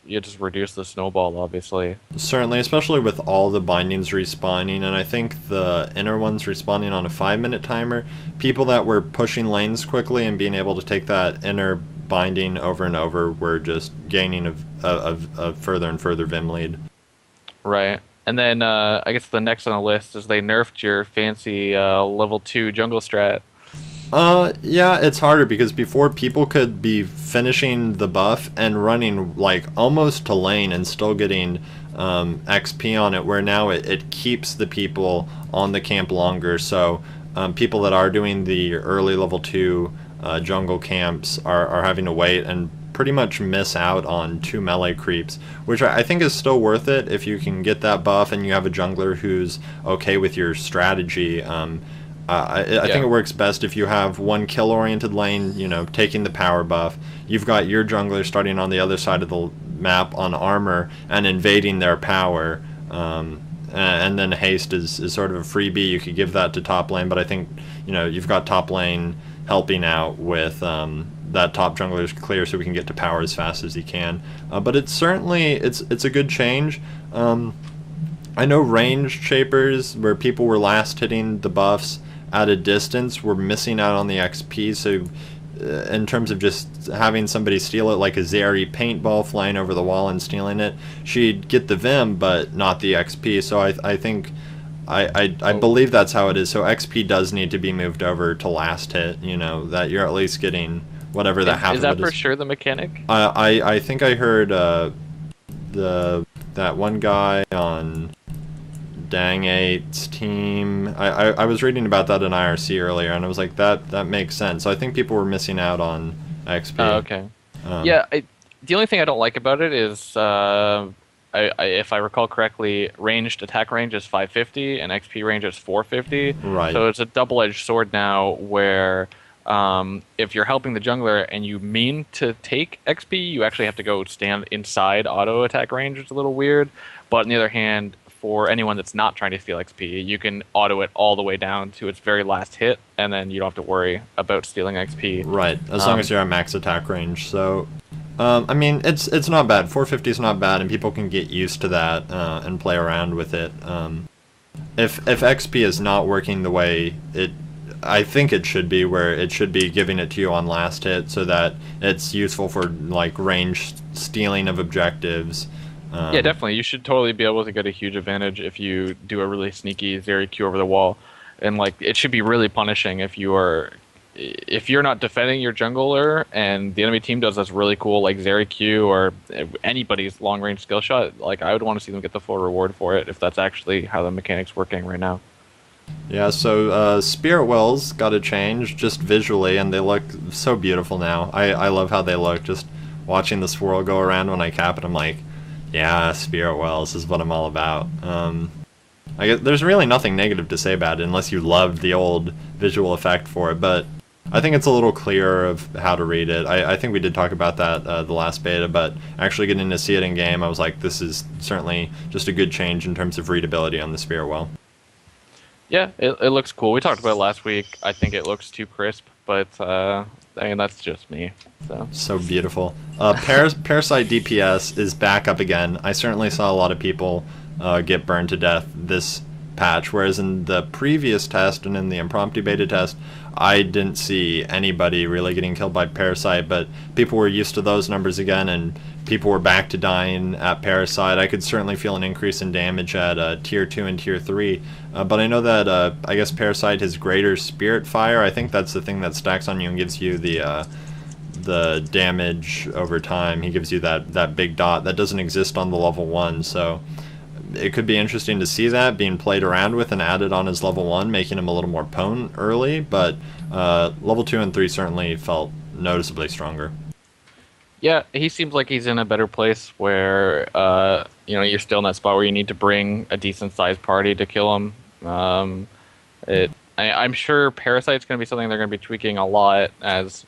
you just reduce the snowball, obviously. Certainly, especially with all the bindings respawning, and I think the inner ones respawning on a 5-minute timer. People that were pushing lanes quickly and being able to take that inner binding over and over were just gaining a further and further Vim lead. Right. And then I guess the next on the list is they nerfed your fancy level 2 jungle strat. Yeah, it's harder because before people could be finishing the buff and running like almost to lane and still getting XP on it, where now it keeps the people on the camp longer. So people that are doing the early level 2 jungle camps are having to wait and pretty much miss out on 2 melee creeps, which I think is still worth it if you can get that buff and you have a jungler who's okay with your strategy. I think it works best if you have one kill-oriented lane, taking the power buff. You've got your jungler starting on the other side of the map on armor and invading their power. And then haste is sort of a freebie. You could give that to top lane, but I think you've got top lane helping out with that top jungler's clear so we can get to power as fast as he can. But it's certainly it's a good change. I know range shapers where people were last hitting the buffs at a distance were missing out on the XP, so in terms of just having somebody steal it, like a Zeri paintball flying over the wall and stealing it, she'd get the Vim but not the XP. So I think I believe that's how it is. So XP does need to be moved over to last hit, that you're at least getting whatever that half of it is. Is that for sure the mechanic? I think I heard that one guy on Dang 8's team. I was reading about that in IRC earlier, and I was like, that makes sense. So I think people were missing out on XP. Oh, okay. The only thing I don't like about it is, if I recall correctly, ranged attack range is 550 and XP range is 450. Right. So it's a double-edged sword now where if you're helping the jungler and you mean to take XP, you actually have to go stand inside auto attack range, which is a little weird. But on the other hand, for anyone that's not trying to steal XP, you can auto it all the way down to its very last hit, and then you don't have to worry about stealing XP. Right, as long as you're at max attack range. So, it's not bad. 450 is not bad, and people can get used to that and play around with it. If XP is not working the way I think it should be, where it should be giving it to you on last hit, so that it's useful for like range stealing of objectives. Yeah, definitely. You should totally be able to get a huge advantage if you do a really sneaky Zeri Q over the wall. And it should be really punishing if you are if you're not defending your jungler and the enemy team does this really cool like Zeri Q or anybody's long range skill shot, like I would want to see them get the full reward for it if that's actually how the mechanic's working right now. Yeah, so Spirit Wells got a change just visually, and they look so beautiful now. I love how they look. Just watching the swirl go around when I cap it, I'm like, yeah, Spirit Wells is what I'm all about. I guess there's really nothing negative to say about it unless you loved the old visual effect for it, but I think it's a little clearer of how to read it. I think we did talk about that the last beta, but actually getting to see it in game, I was like, this is certainly just a good change in terms of readability on the Spirit Well. Yeah, it looks cool. We talked about it last week. I think it looks too crisp, but I mean, that's just me. So beautiful. Parasite DPS is back up again. I certainly saw a lot of people get burned to death this patch, whereas in the previous test and in the impromptu beta test, I didn't see anybody really getting killed by Parasite, but people were used to those numbers again, and people were back to dying at Parasite. I could certainly feel an increase in damage at Tier 2 and Tier 3, but I know that I guess Parasite has greater Spirit Fire. I think that's the thing that stacks on you and gives you the damage over time. He gives you that big dot that doesn't exist on the level 1, so it could be interesting to see that being played around with and added on as level 1, making him a little more potent early, but level 2 and 3 certainly felt noticeably stronger. Yeah, he seems like he's in a better place where you're still in that spot where you need to bring a decent sized party to kill him. I'm sure Parasite's going to be something they're going to be tweaking a lot as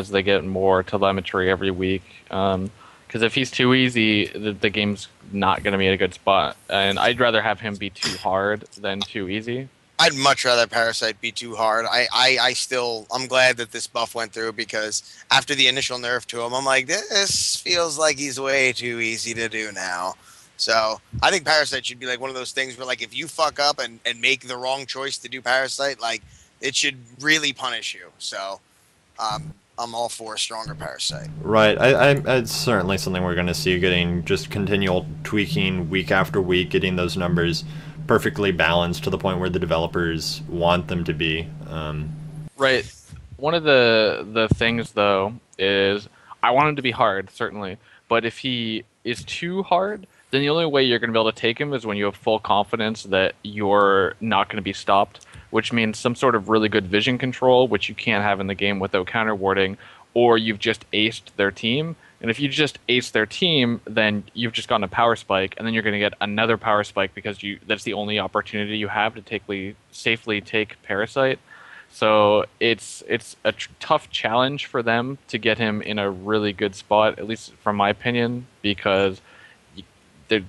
they get more telemetry every week. Because if he's too easy, the game's not going to be in a good spot. And I'd rather have him be too hard than too easy. I'd much rather Parasite be too hard. I'm glad that this buff went through, because after the initial nerf to him, I'm like, this feels like he's way too easy to do now. So I think Parasite should be like one of those things where, like, if you fuck up and make the wrong choice to do Parasite, like, it should really punish you. So I'm all for a stronger Parasite. Right. It's certainly something we're going to see, getting just continual tweaking week after week, getting those numbers perfectly balanced to the point where the developers want them to be. Right. One of the things, though, is I want him to be hard, certainly. But if he is too hard, then the only way you're going to be able to take him is when you have full confidence that you're not going to be stopped, which means some sort of really good vision control, which you can't have in the game without counter warding, or you've just aced their team. And if you just ace their team, then you've just gotten a power spike, and then you're going to get another power spike because that's the only opportunity you have to safely take Parasite. So it's a tough challenge for them to get him in a really good spot, at least from my opinion, because they're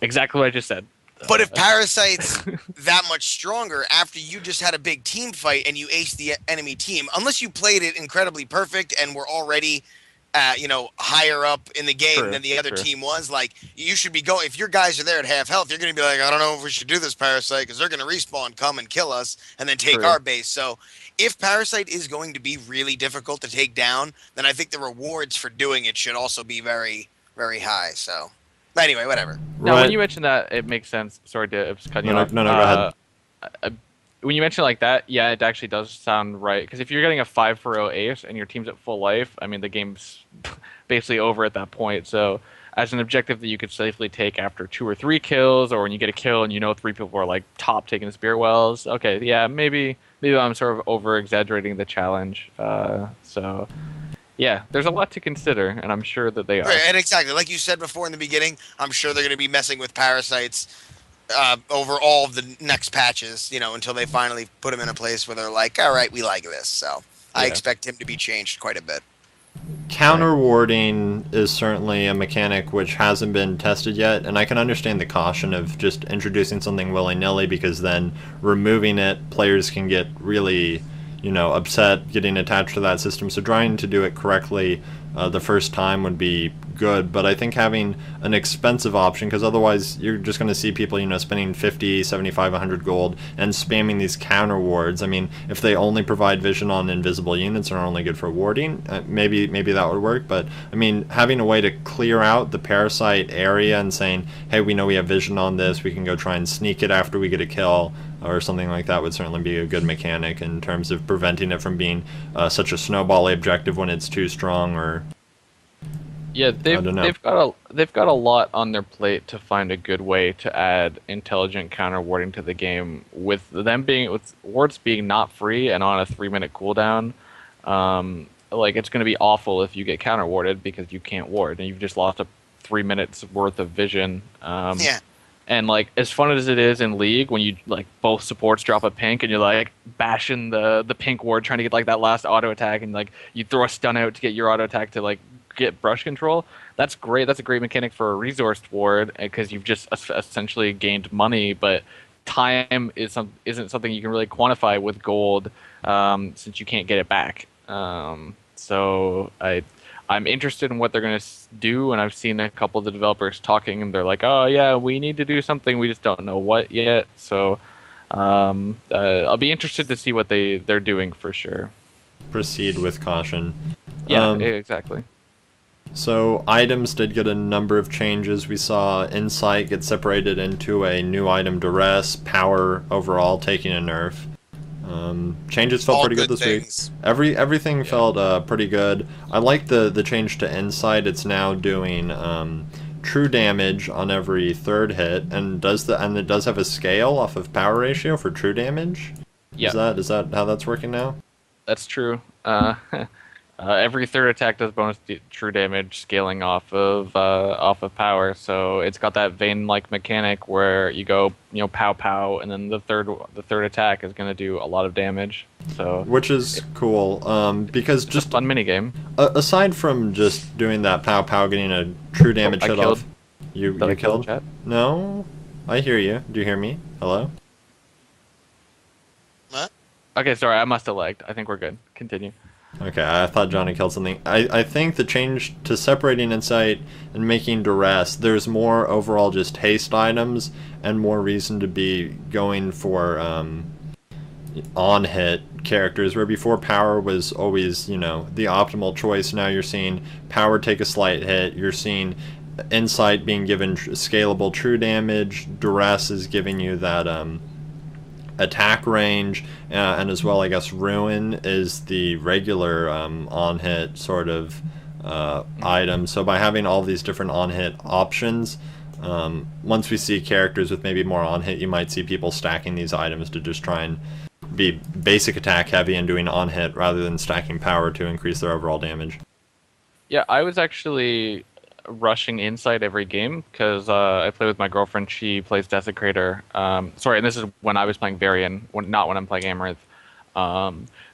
exactly what I just said. But if Parasite's that much stronger after you just had a big team fight and you aced the enemy team, unless you played it incredibly perfect and were already higher up in the game than the other team was, like, you should be going. If your guys are there at half health, you're going to be like, I don't know if we should do this Parasite, because they're going to respawn, come and kill us, and then take our base. So if Parasite is going to be really difficult to take down, then I think the rewards for doing it should also be very, very high. So anyway, whatever. Now, when you mention that, it makes sense. Sorry to cut you off. No, go ahead. When you mention it like that, yeah, it actually does sound right. Because if you're getting a 5-for-0 ace and your team's at full life, I mean, the game's basically over at that point. So as an objective that you could safely take after 2 or 3 kills, or when you get a kill and 3 people are like top taking the Spirit Wells, okay, yeah, maybe I'm sort of over-exaggerating the challenge. So yeah, there's a lot to consider, and I'm sure that they are. Right, and exactly, like you said before in the beginning, I'm sure they're going to be messing with Parasites over all of the next patches, until they finally put him in a place where they're like, all right, we like this. So I expect him to be changed quite a bit. Counter warding is certainly a mechanic which hasn't been tested yet, and I can understand the caution of just introducing something willy-nilly, because then removing it, players can get really upset getting attached to that system. So trying to do it correctly the first time would be good, but I think having an expensive option, because otherwise you're just going to see people, spending 50, 75, 100 gold and spamming these counter wards. I mean, if they only provide vision on invisible units and are only good for warding, maybe that would work, but I mean, having a way to clear out the parasite area and saying, hey, we know we have vision on this, we can go try and sneak it after we get a kill, or something like that would certainly be a good mechanic in terms of preventing it from being such a snowball objective when it's too strong. Or yeah, they've got a lot on their plate to find a good way to add intelligent counter warding to the game. With wards being not free and on a 3-minute cooldown, it's going to be awful if you get counter warded because you can't ward and you've just lost 3 minutes worth of vision. Yeah. And as fun as it is in League, when you both supports drop a pink and you're bashing the pink ward trying to get that last auto attack, and you throw a stun out to get your auto attack to get brush control. That's great. That's a great mechanic for a resourced ward because you've just essentially gained money, but time isn't something you can really quantify with gold since you can't get it back. So I'm interested in what they're going to do, and I've seen a couple of the developers talking, and they're like, oh, yeah, we need to do something. We just don't know what yet. So I'll be interested to see what they're doing for sure. Proceed with caution. Yeah, exactly. So items did get a number of changes. We saw Insight get separated into a new item, Duress, Power overall taking a nerf. Changes felt pretty good this week. Everything felt pretty good. I like the change to Insight. It's now doing true damage on every third hit, and it does have a scale off of power ratio for true damage. Yeah. Is that how that's working now? That's true. Every third attack does bonus true damage, scaling off of power. So it's got that vein-like mechanic where you go, pow pow, and then the third attack is going to do a lot of damage. So which is cool, because just a fun minigame. Aside from just doing that pow pow, getting a true damage hit off. You killed? Chat? No, I hear you. Do you hear me? Hello? What? Okay, sorry, I must have lagged. I think we're good. Continue. Okay, I thought Johnny killed something. I think the change to separating Insight and making Duress, there's more overall just haste items and more reason to be going for on-hit characters, where before Power was always, the optimal choice. Now you're seeing Power take a slight hit, you're seeing Insight being given scalable true damage, Duress is giving you that attack range, and as well, I guess, Ruin is the regular on-hit sort of item. So by having all these different on-hit options, once we see characters with maybe more on-hit, you might see people stacking these items to just try and be basic attack heavy and doing on-hit rather than stacking power to increase their overall damage. Yeah, I was actually rushing Insight every game because I play with my girlfriend. She plays Desecrator. Sorry, and this is when I was playing Varian, not when I'm playing Amaranth.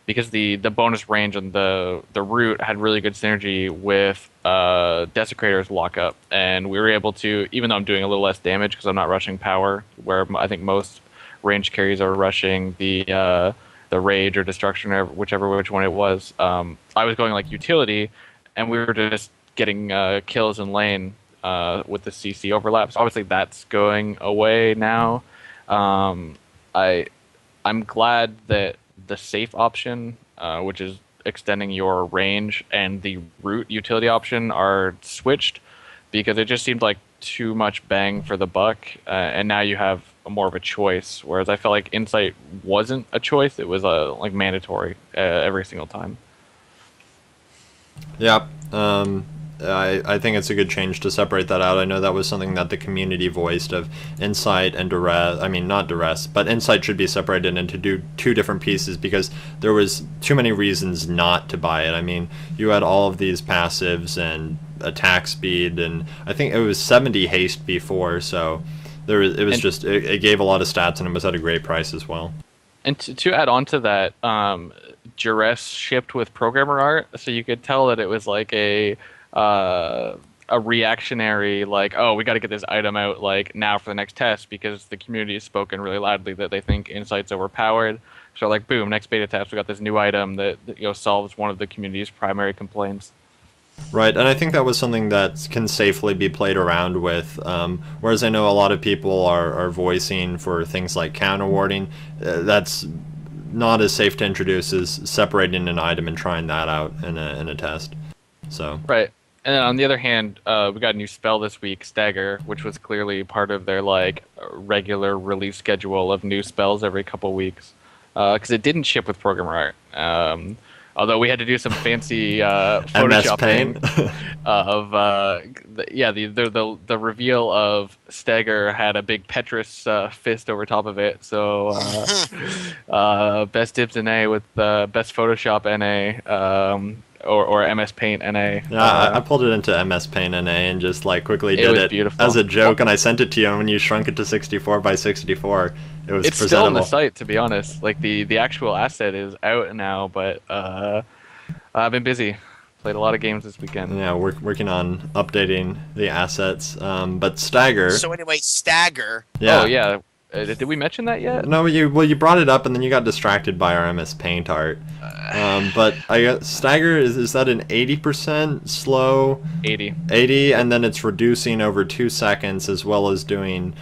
Because the bonus range and the root had really good synergy with Desecrator's lockup, and we were able to, even though I'm doing a little less damage because I'm not rushing power, where I think most range carries are rushing the rage or destruction or which one it was. I was going utility, and we were just getting kills in lane with the CC overlaps. Obviously, that's going away now. I'm glad that the safe option, which is extending your range, and the root utility option are switched, because it just seemed like too much bang for the buck, and now you have more of a choice. Whereas I felt like Insight wasn't a choice; it was mandatory every single time. Yeah. I think it's a good change to separate that out. I know that was something that the community voiced of Insight and Duress. I mean, not Duress, but Insight should be separated into two different pieces because there was too many reasons not to buy it. I mean, you had all of these passives and attack speed, and I think it was 70 haste before, so it gave a lot of stats, and it was at a great price as well. And to add on to that, Duress shipped with programmer art, so you could tell that it was like a reactionary, oh, we got to get this item out now for the next test, because the community has spoken really loudly that they think Insight's overpowered. So boom, next beta test, we got this new item that solves one of the community's primary complaints. Right, and I think that was something that can safely be played around with. Whereas I know a lot of people are voicing for things like counter warding. That's not as safe to introduce as separating an item and trying that out in a test. So Right. And then on the other hand, we got a new spell this week, Stagger, which was clearly part of their like regular release schedule of new spells every couple weeks, because it didn't ship with programmer art. Although we had to do some fancy photoshopping of the reveal of Stagger had a big Petrus fist over top of it. So best dibs NA with best Photoshop NA. Or MS Paint NA. Yeah, I pulled it into MS Paint NA and just like quickly did it beautiful. As a joke, and I sent it to you. And when you shrunk it to 64 by 64, it was it's presentable. Still on the site, to be honest. Like the actual asset is out now, but I've been busy. Played a lot of games this weekend. Yeah, we're working on updating the assets. But Stagger. So anyway, Stagger. Yeah. Oh yeah. Did we mention that yet? No, you brought it up and then you got distracted by our MS Paint art. But I guess Stagger is that an 80% slow? 80. 80, and then it's reducing over 2 seconds as well as doing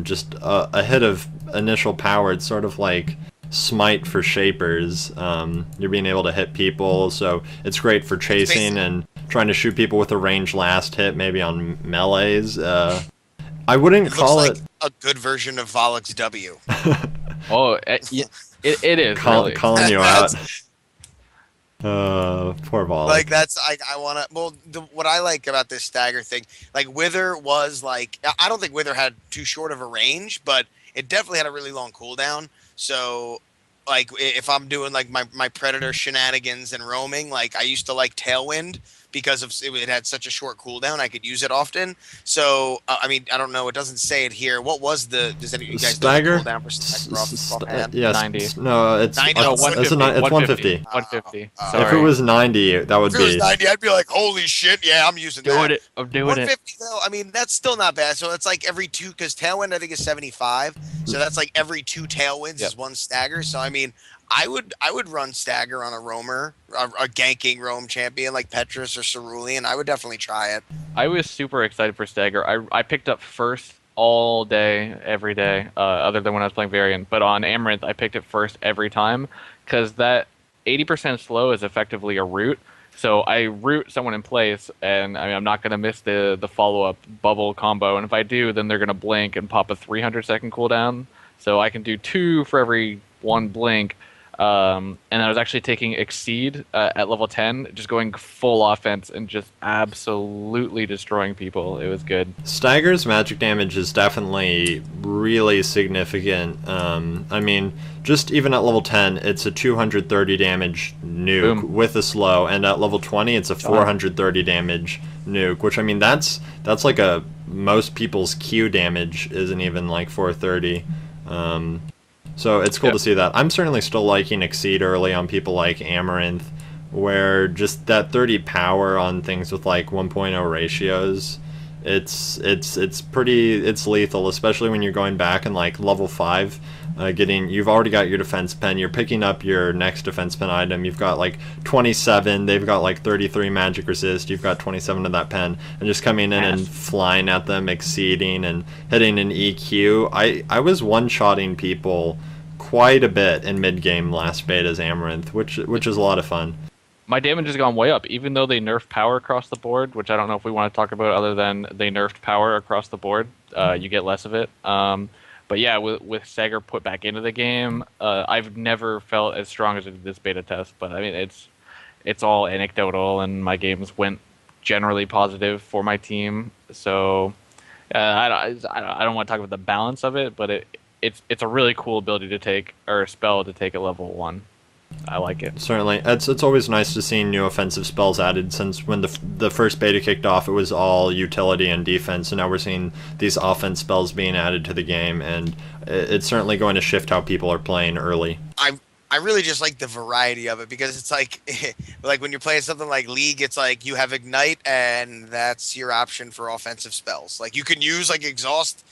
just a hit of initial power. It's sort of like Smite for Shapers. You're being able to hit people, so it's great for chasing and trying to shoot people with a ranged last hit, maybe on melees. I wouldn't call it a good version of Volux W. Oh, it is really. Calling you out. Poor Volux. Like that's I want to. Well, what I like about this Stagger thing, like Wither was like, I don't think Wither had too short of a range, but it definitely had a really long cooldown. So like if I'm doing like my Predator shenanigans and roaming, like I used to like Tailwind because it had such a short cooldown. I could use it often. So I mean, I don't know. It doesn't say it here. What was does any of you guys Stagger? know the cooldown for Stagger? Yes. 90. No, it's 90. It's 150. 150. If it was 90, that would If it was be 90, I'd be like, holy shit, yeah, I'm using that. I'm doing it. 150 though, I mean, that's still not bad. So it's like every two, because Tailwind I think is 75. So that's like every 2 Tailwinds is 1 Stagger. So I mean, I would run Stagger on a roamer, a ganking roam champion like Petrus or Cerulean. I would definitely try it. I was super excited for Stagger. I picked up first all day, every day, other than when I was playing Variant. But on Amaranth, I picked it first every time because that 80% slow is effectively a root. So I root someone in place, and I mean, I'm not going to miss the follow-up bubble combo. And if I do, then they're going to blink and pop a 300-second cooldown. So I can do 2 for every 1 blink. And I was actually taking Exceed at level 10, just going full offense and just absolutely destroying people. It was good. Stagger's magic damage is definitely really significant. I mean, just even at level 10, it's a 230 damage nuke with a slow, and at level 20, it's a 430 damage nuke, which I mean, that's like most people's Q damage isn't even like 430. So it's cool to see that. I'm certainly still liking Exceed early on people like Amaranth, where just that 30 power on things with like 1.0 ratios, it's lethal, especially when you're going back and like level 5, you've already got your defense pen, you're picking up your next defense pen item, you've got like 27, they've got like 33 magic resist, you've got 27 of that pen, and just coming in and flying at them, exceeding and hitting an EQ. I was one-shotting people quite a bit in mid-game last beta's Amaranth, which is a lot of fun. My damage has gone way up, even though they nerfed power across the board, which I don't know if we want to talk about other than they nerfed power across the board. You get less of it. But yeah, with Stagger put back into the game, I've never felt as strong as I did this beta test. But I mean, it's all anecdotal, and my games went generally positive for my team. So I don't want to talk about the balance of it, but it's a really cool ability to take, or a spell to take at level 1. I like it. Certainly. It's always nice to see new offensive spells added, since when the first beta kicked off, it was all utility and defense, and now we're seeing these offense spells being added to the game, and it's certainly going to shift how people are playing early. I really just like the variety of it, because it's like like when you're playing something like League, it's like you have Ignite and that's your option for offensive spells. Like you can use like Exhaust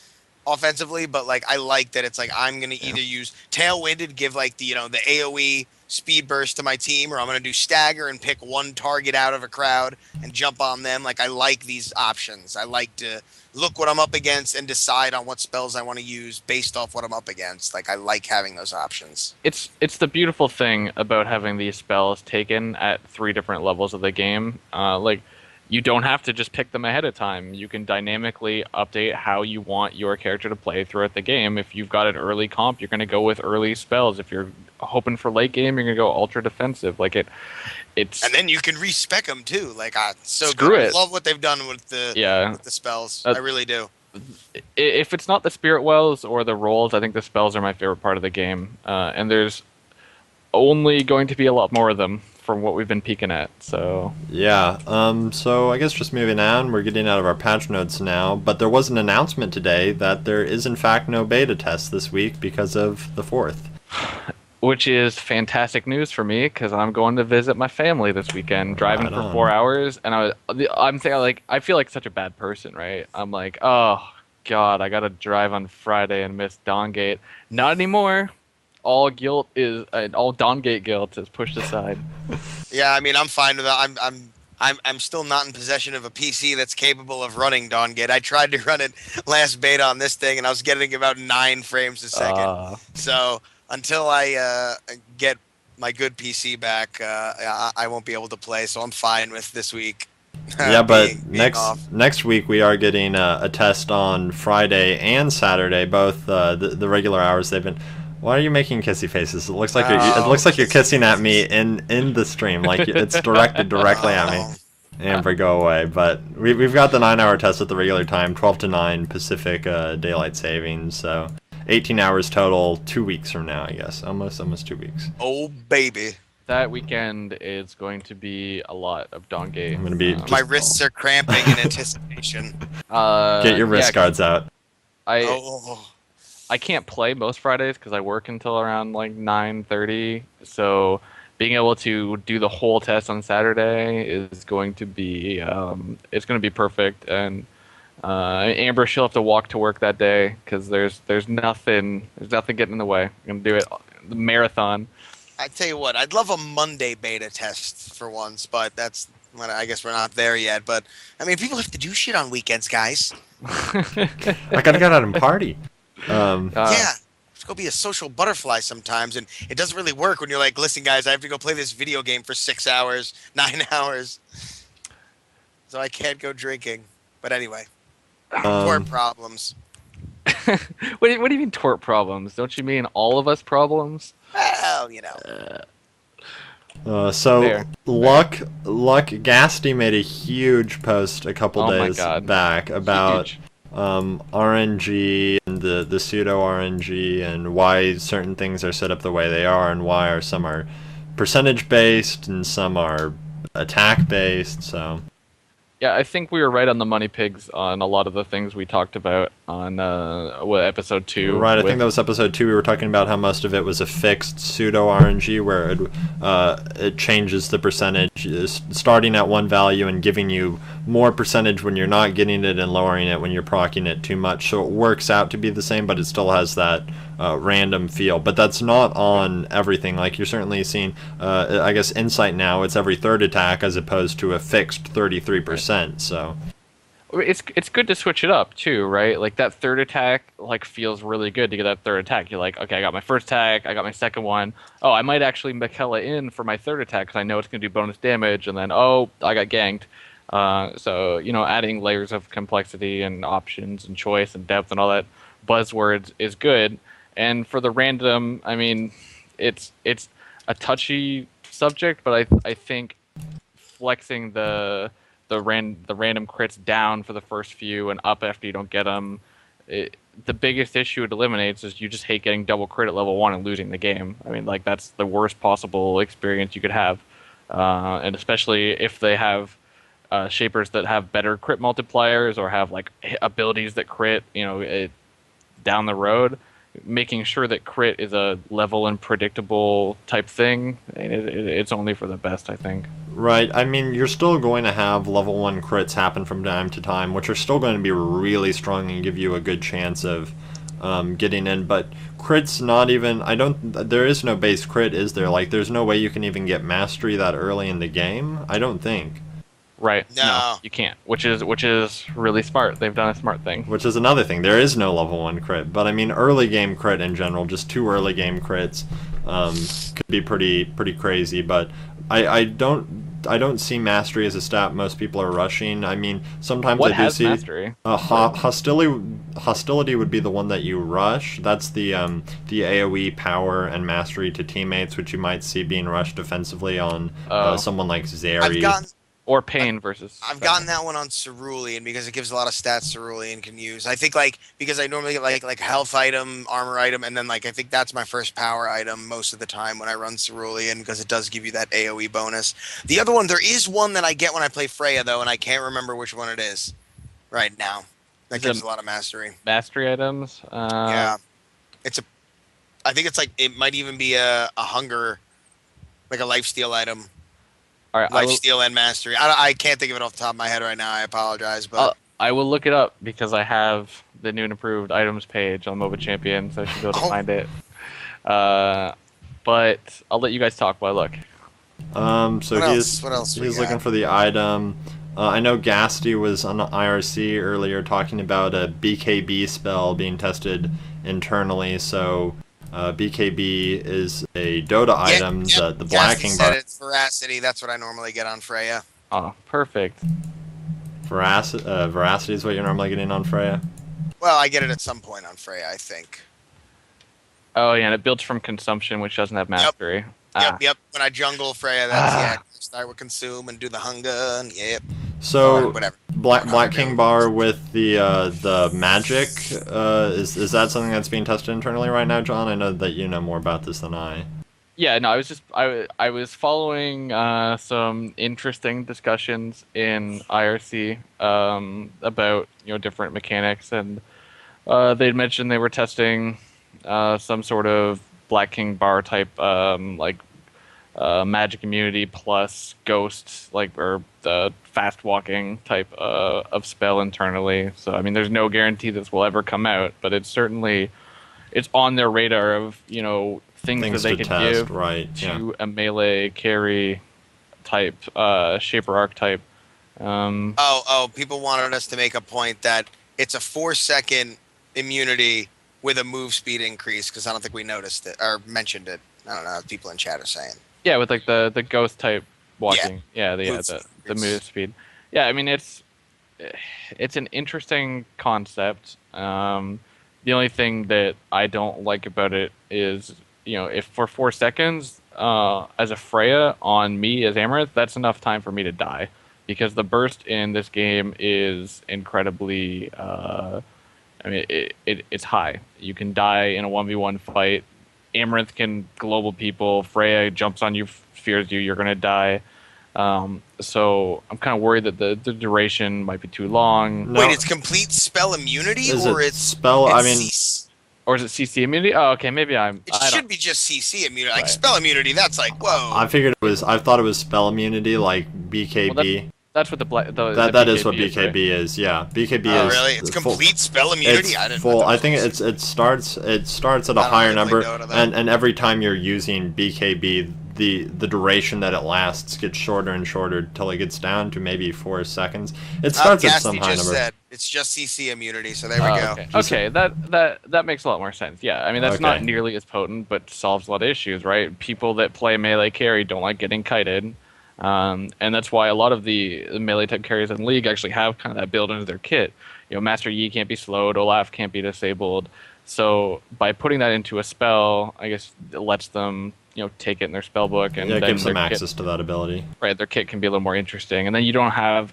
offensively, but like I like that it's like I'm gonna either use Tailwinded, give like the the AOE speed burst to my team, or I'm gonna do stagger and pick one target out of a crowd and jump on them. Like I like these options. I like to look what I'm up against and decide on what spells I want to use based off what I'm up against. Like I like having those options. It's the beautiful thing about having these spells taken at 3 different levels of the game. Like, you don't have to just pick them ahead of time. You can dynamically update how you want your character to play throughout the game. If you've got an early comp, you're going to go with early spells. If you're hoping for late game, you're going to go ultra defensive. Like it's And then you can respec them too. Like so Screw good. it. I love what they've done with the spells. I really do. If it's not the spirit wells or the rolls, I think the spells are my favorite part of the game. And there's only going to be a lot more of them from what we've been peeking at. So Yeah, so I guess just moving on, we're getting out of our patch notes now, but there was an announcement today that there is in fact no beta test this week because of the 4th. which is fantastic news for me because I'm going to visit my family this weekend, driving Right for on. 4 hours, and I'm thinking, like, I feel like such a bad person, right? I'm like, oh God, I gotta drive on Friday and miss Dawngate. Not anymore. All Dawngate guilt is pushed aside. Yeah, I mean, I'm fine with that. I'm still not in possession of a PC that's capable of running Dawngate. I tried to run it last beta on this thing, and I was getting about 9 frames a second. So until I get my good PC back, I won't be able to play. So I'm fine with this week. Yeah, but being off. next week we are getting a test on Friday and Saturday, both the regular hours. They've been. Why are you making kissy faces? It looks like it looks like you're kissing at me in the stream, like it's directed directly at me. Amber, go away. But we've got the 9-hour test at the regular time, 12 to 9 Pacific daylight savings. So 18 hours total, 2 weeks from now, I guess. Almost 2 weeks. Oh baby, That weekend is going to be a lot of Dawngate. I'm going to be... my wrists are cramping in anticipation. Get your wrist guards out. I can't play most Fridays because I work until around like 9:30. So being able to do the whole test on Saturday is going to be it's going to be perfect. And Amber, she'll have to walk to work that day because there's nothing getting in the way. I'm gonna do it the marathon. I tell you what, I'd love a Monday beta test for once, but I guess we're not there yet. But I mean, people have to do shit on weekends, guys. I got to get out and party. Yeah, just go be a social butterfly sometimes, and it doesn't really work when you're like, listen, guys, I have to go play this video game for 6 hours, 9 hours, so I can't go drinking. But anyway, poor problems. What do you mean tort problems? Don't you mean all of us problems? Well, So Fair. Luck Gasty made a huge post a couple days back about Huge. RNG and the pseudo RNG and why certain things are set up the way they are and why some are percentage based and some are attack based. So Yeah, I think we were right on the MoneyPigs on a lot of the things we talked about on episode 2. right, I think that was episode 2. We were talking about how most of it was a fixed pseudo RNG where it changes the percentage, starting at one value and giving you more percentage when you're not getting it and lowering it when you're proccing it too much. So it works out to be the same, but it still has that random feel. But that's not on everything. Like you're certainly seeing, I guess, Insight now, it's every third attack as opposed to a fixed 33%. So it's good to switch it up too, right? Like that third attack like feels really good to get that third attack. You're like, okay, I got my first attack, I got my second one. Oh, I might actually Michaela in for my third attack because I know it's going to do bonus damage, and then I got ganked. So adding layers of complexity and options and choice and depth and all that buzzwords is good. And for the random, I mean, it's a touchy subject, but I think flexing the random crits down for the first few and up after you don't get them, the biggest issue it eliminates is you just hate getting double crit at level 1 and losing the game. I mean, like that's the worst possible experience you could have, and especially if they have shapers that have better crit multipliers or have like abilities that crit, down the road. Making sure that crit is a level and predictable type thing, it's only for the best, I think. Right. I mean, you're still going to have level 1 crits happen from time to time, which are still going to be really strong and give you a good chance of getting in. But crits, not even. I don't. There is no base crit, is there? Like, there's no way you can even get mastery that early in the game. I don't think. Right? No, No. you can't. Which is really smart. They've done a smart thing. Which is another thing. There is no level 1 crit. But I mean, early game crit in general, just 2 early game crits, could be pretty crazy. But I don't see mastery as a stat most people are rushing. I mean, sometimes What I do has see mastery? hostility would be the one that you rush. That's the AoE power and mastery to teammates, which you might see being rushed defensively on someone like Zeri. Or pain versus. I've gotten that one on Cerulean because it gives a lot of stats Cerulean can use. I think like because I normally get like health item, armor item, and then like I think that's my first power item most of the time when I run Cerulean because it does give you that AoE bonus. The other one, there is one that I get when I play Freya though, and I can't remember which one it is right now. That gives a lot of mastery. Mastery items. Yeah, I think it's like it might even be a hunger, like a lifesteal item. All right, Lifesteal and mastery. I can't think of it off the top of my head right now. I apologize, but I will look it up because I have the new and improved items page on MOBA Champion, so I should be able to find it. But I'll let you guys talk while I look. So what else he's looking for the item. I know Gasty was on IRC earlier talking about a BKB spell being tested internally. So BKB is a Dota item. The Black King bar. It's Veracity. That's what I normally get on Freya. Oh, perfect. Veracity is what you're normally getting on Freya. Well, I get it at some point on Freya, I think. Oh yeah, and it builds from consumption, which doesn't have mastery. Yep. When I jungle Freya, that's start with consume and do the hunger. And, So whatever. Black King bar with the magic is that something that's being tested internally right now, John? I know that you know more about this than I. Yeah, no, I was following some interesting discussions in IRC about different mechanics, and they'd mentioned they were testing some sort of Black King bar type magic immunity plus ghost or the fast walking type of spell internally. So I mean, there's no guarantee this will ever come out, but it's on their radar of things that they can test, give to a melee carry type shaper archetype. People wanted us to make a point that it's a 4-second immunity with a move speed increase because I don't think we noticed it or mentioned it. I don't know if people in chat are saying. Yeah, with like the ghost type walking. Yeah, the move speed. Yeah, I mean it's an interesting concept. The only thing that I don't like about it is if for 4 seconds as a Freya on me as Amaranth, that's enough time for me to die because the burst in this game is incredibly. It's high. You can die in a 1v1 fight. Amaranth can global people. Freya jumps on you, fears you, you're going to die. So I'm kind of worried that the duration might be too long. No. Wait, it's complete spell immunity? Or it's spell? Or is it CC immunity? Oh, okay, maybe It should be just CC immunity. Like right. spell immunity, that's like, whoa. I thought it was spell immunity, like BKB. Well, that's what that is what BKB is. Yeah, BKB is. Oh, really? It's complete spell immunity. I didn't. Full. I think it starts at a higher number, and every time you're using BKB, the duration that it lasts gets shorter and shorter till it gets down to maybe 4 seconds. It starts at some high number. Said it's just CC immunity, so there we go. Okay, that makes a lot more sense. Yeah, I mean that's not nearly as potent, but solves a lot of issues, right? People that play melee carry don't like getting kited. And that's why a lot of the melee type carriers in the league actually have kind of that build into their kit. Master Yi can't be slowed, Olaf can't be disabled. So by putting that into a spell, I guess it lets them take it in their spell book, and it gives them access to that ability. Right, their kit can be a little more interesting, and then you don't have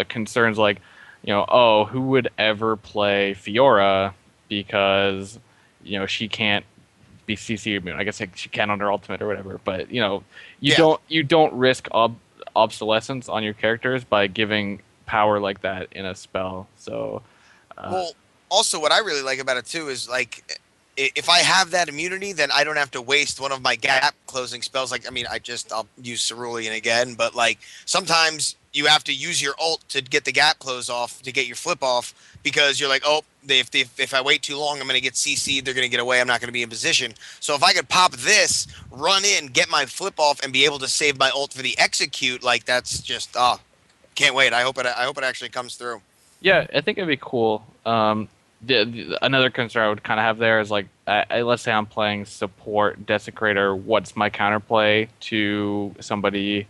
concerns like, who would ever play Fiora because she can't be CC immune. I guess she can on her ultimate or whatever, but you don't risk obsolescence on your characters by giving power like that in a spell. So well, also what I really like about it too is like if I have that immunity, then I don't have to waste one of my gap closing spells. Like, I mean, I'll use Cerulean again, but like sometimes you have to use your ult to get the gap close off to get your flip off because you're like, oh, if I wait too long, I'm going to get CC'd. They're going to get away. I'm not going to be in position. So if I could pop this, run in, get my flip off, and be able to save my ult for the execute, like that's just can't wait. I hope it actually comes through. Yeah, I think it'd be cool. Another concern I would kind of have there is like, let's say I'm playing support Desecrator. What's my counterplay to somebody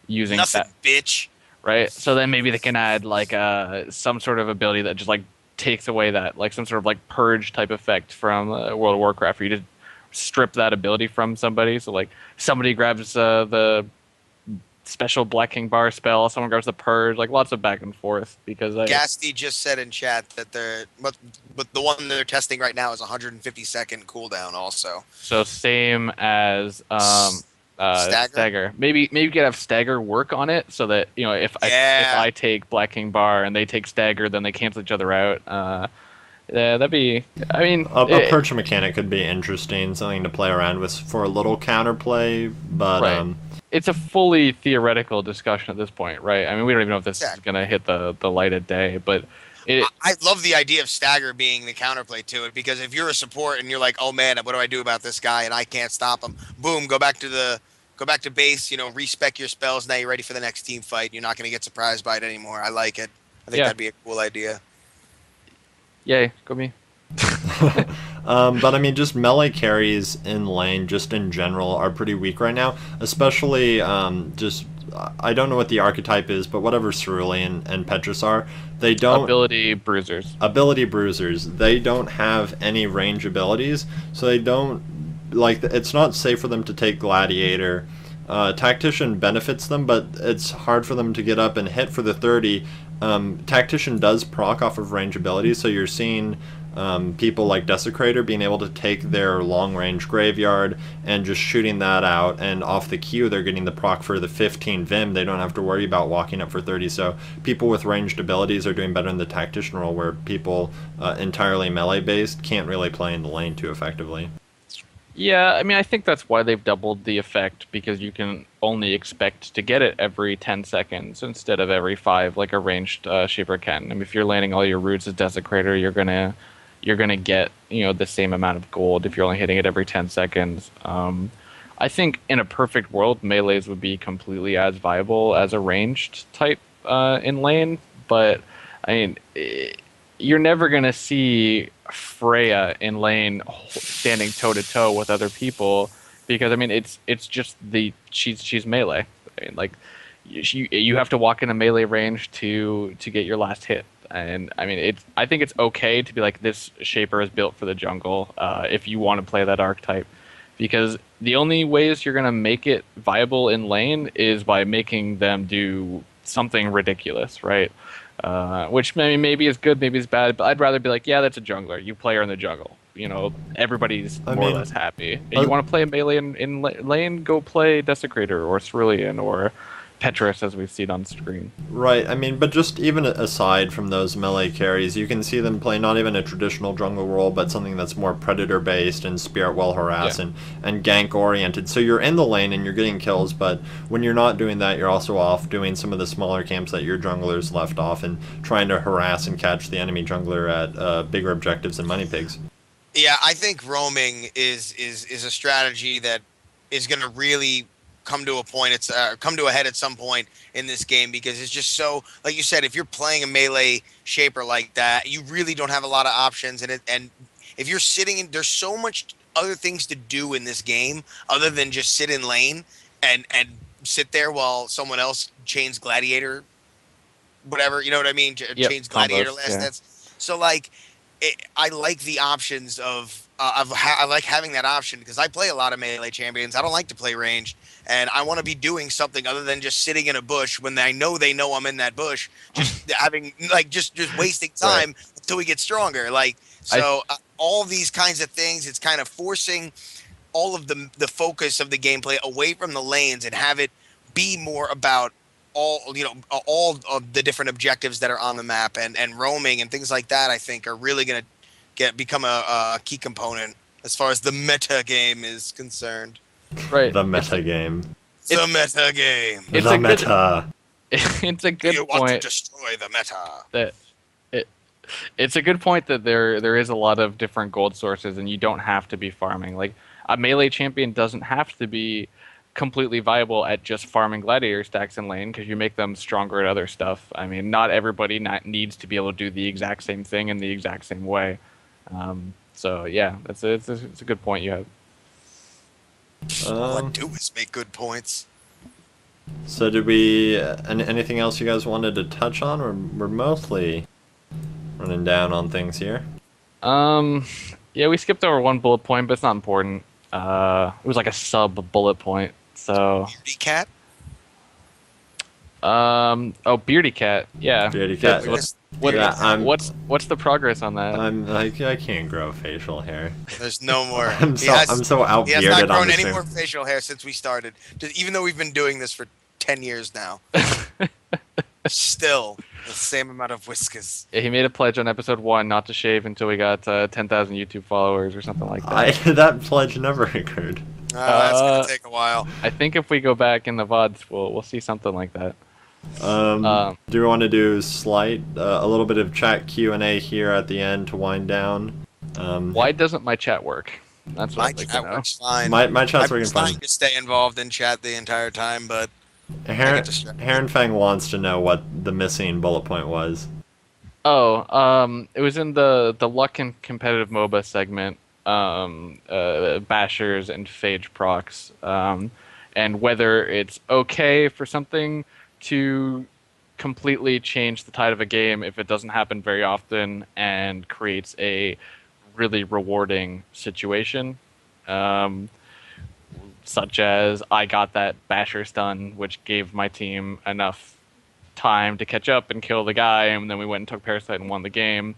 using Nothing, that? bitch. Right. So then maybe they can add like some sort of ability that just like takes away that, like some sort of like purge type effect from World of Warcraft, where you just strip that ability from somebody. So like somebody grabs the special Black King bar spell, someone grabs the purge, like lots of back and forth because Gasty just said in chat that but the one they're testing right now is 150-second cooldown also. So same as Stagger. Maybe you could have Stagger work on it so that, you know, if I take Black King bar and they take Stagger, then they cancel each other out. Yeah, that'd be. I mean, a purge mechanic could be interesting, something to play around with for a little counterplay, but right. It's a fully theoretical discussion at this point, right? I mean, we don't even know if this is going to hit the light of day, but I love the idea of Stagger being the counterplay to it, because if you're a support and you're like, oh man, what do I do about this guy and I can't stop him? Boom, go back to base, you know, respec your spells. Now you're ready for the next team fight. You're not going to get surprised by it anymore. I like it. I think that'd be a cool idea. Yay, go me. But I mean, just melee carries in lane, just in general, are pretty weak right now. Especially, I don't know what the archetype is, but whatever Cerulean and Petrus are, they don't... Ability bruisers. They don't have any range abilities, so they don't... Like, it's not safe for them to take Gladiator. Tactician benefits them, but it's hard for them to get up and hit for the 30. Tactician does proc off of range abilities, so you're seeing people like Desecrator being able to take their long-range Graveyard and just shooting that out, and off the queue they're getting the proc for the 15 Vim. They don't have to worry about walking up for 30, so people with ranged abilities are doing better in the Tactician role, where people entirely melee-based can't really play in the lane too effectively. Yeah, I mean, I think that's why they've doubled the effect, because you can only expect to get it every 10 seconds instead of every 5, like a ranged Shaper can. I mean, if you're landing all your roots as Desecrator, you're gonna get, you know, the same amount of gold if you're only hitting it every 10 seconds. I think in a perfect world, melees would be completely as viable as a ranged type in lane, but I mean, you're never gonna see Freya in lane standing toe to toe with other people, because I mean it's just she's melee. I mean, like you have to walk in a melee range to get your last hit, and I mean I think it's okay to be like, this Shaper is built for the jungle if you want to play that archetype, because the only ways you're gonna make it viable in lane is by making them do something ridiculous, right? Which maybe is good, maybe is bad, but I'd rather be like, yeah, that's a jungler. You play her in the jungle. You know, everybody's more or less happy. If you want to play melee in lane, go play Desecrator or Cerulean or Petrus, as we've seen on screen. Right, I mean, but just even aside from those melee carries, you can see them play not even a traditional jungle role, but something that's more predator-based and spirit well harass and gank-oriented. So you're in the lane and you're getting kills, but when you're not doing that, you're also off doing some of the smaller camps that your junglers left off and trying to harass and catch the enemy jungler at bigger objectives than MoneyPigs. Yeah, I think roaming is a strategy that is going to really come to a head at some point in this game, because it's just so, like you said, if you're playing a melee Shaper like that, you really don't have a lot of options, and if you're sitting in, there's so much other things to do in this game other than just sit in lane and sit there while someone else chains Gladiator, whatever, you know what I mean? Chains Gladiator last hits. So like, I like the options I like having that option, because I play a lot of melee champions. I don't like to play ranged, and I want to be doing something other than just sitting in a bush when they know I'm in that bush, just having like just wasting time until we get stronger. Like, so all these kinds of things, it's kind of forcing all of the focus of the gameplay away from the lanes and have it be more about all of the different objectives that are on the map, and roaming and things like that. I think are really going to become a key component, as far as the meta game is concerned. Right. The meta game. The meta game. It's the a good- meta. It's a You good want to point destroy the meta. that it's a good point that there is a lot of different gold sources, and you don't have to be farming. Like a melee champion doesn't have to be completely viable at just farming gladiator stacks in lane, because you make them stronger at other stuff. I mean, not everybody needs to be able to do the exact same thing in the exact same way. So yeah, it's a good point you have. All I do is make good points. So did we? Anything else you guys wanted to touch on? We're mostly running down on things here. Yeah, we skipped over one bullet point, but it's not important. It was like a sub bullet point. So, Beardy cat. oh, Beardy Cat. Yeah. Beardy Cat. What's the progress on that? I can't grow facial hair. There's no more. I'm so out He has bearded not on grown this any thing. more facial hair since we started. Even though we've been doing this for 10 years now. Still, the same amount of whiskers. Yeah, he made a pledge on episode 1 not to shave until we got 10,000 YouTube followers or something like that. That pledge never occurred. That's gonna take a while. I think if we go back in the VODs, we'll see something like that. Do we want to do a little bit of chat Q&A here at the end to wind down? Why doesn't my chat work? That's what My I'd like to chat know. works fine. My chat's I'm working fine. trying to stay involved in chat the entire time, but Heron Fang wants to know what the missing bullet point was. Oh, it was in the luck and competitive MOBA segment, bashers and phage procs, and whether it's okay for something to completely change the tide of a game if it doesn't happen very often and creates a really rewarding situation. Such as I got that basher stun, which gave my team enough time to catch up and kill the guy, and then we went and took Parasite and won the game.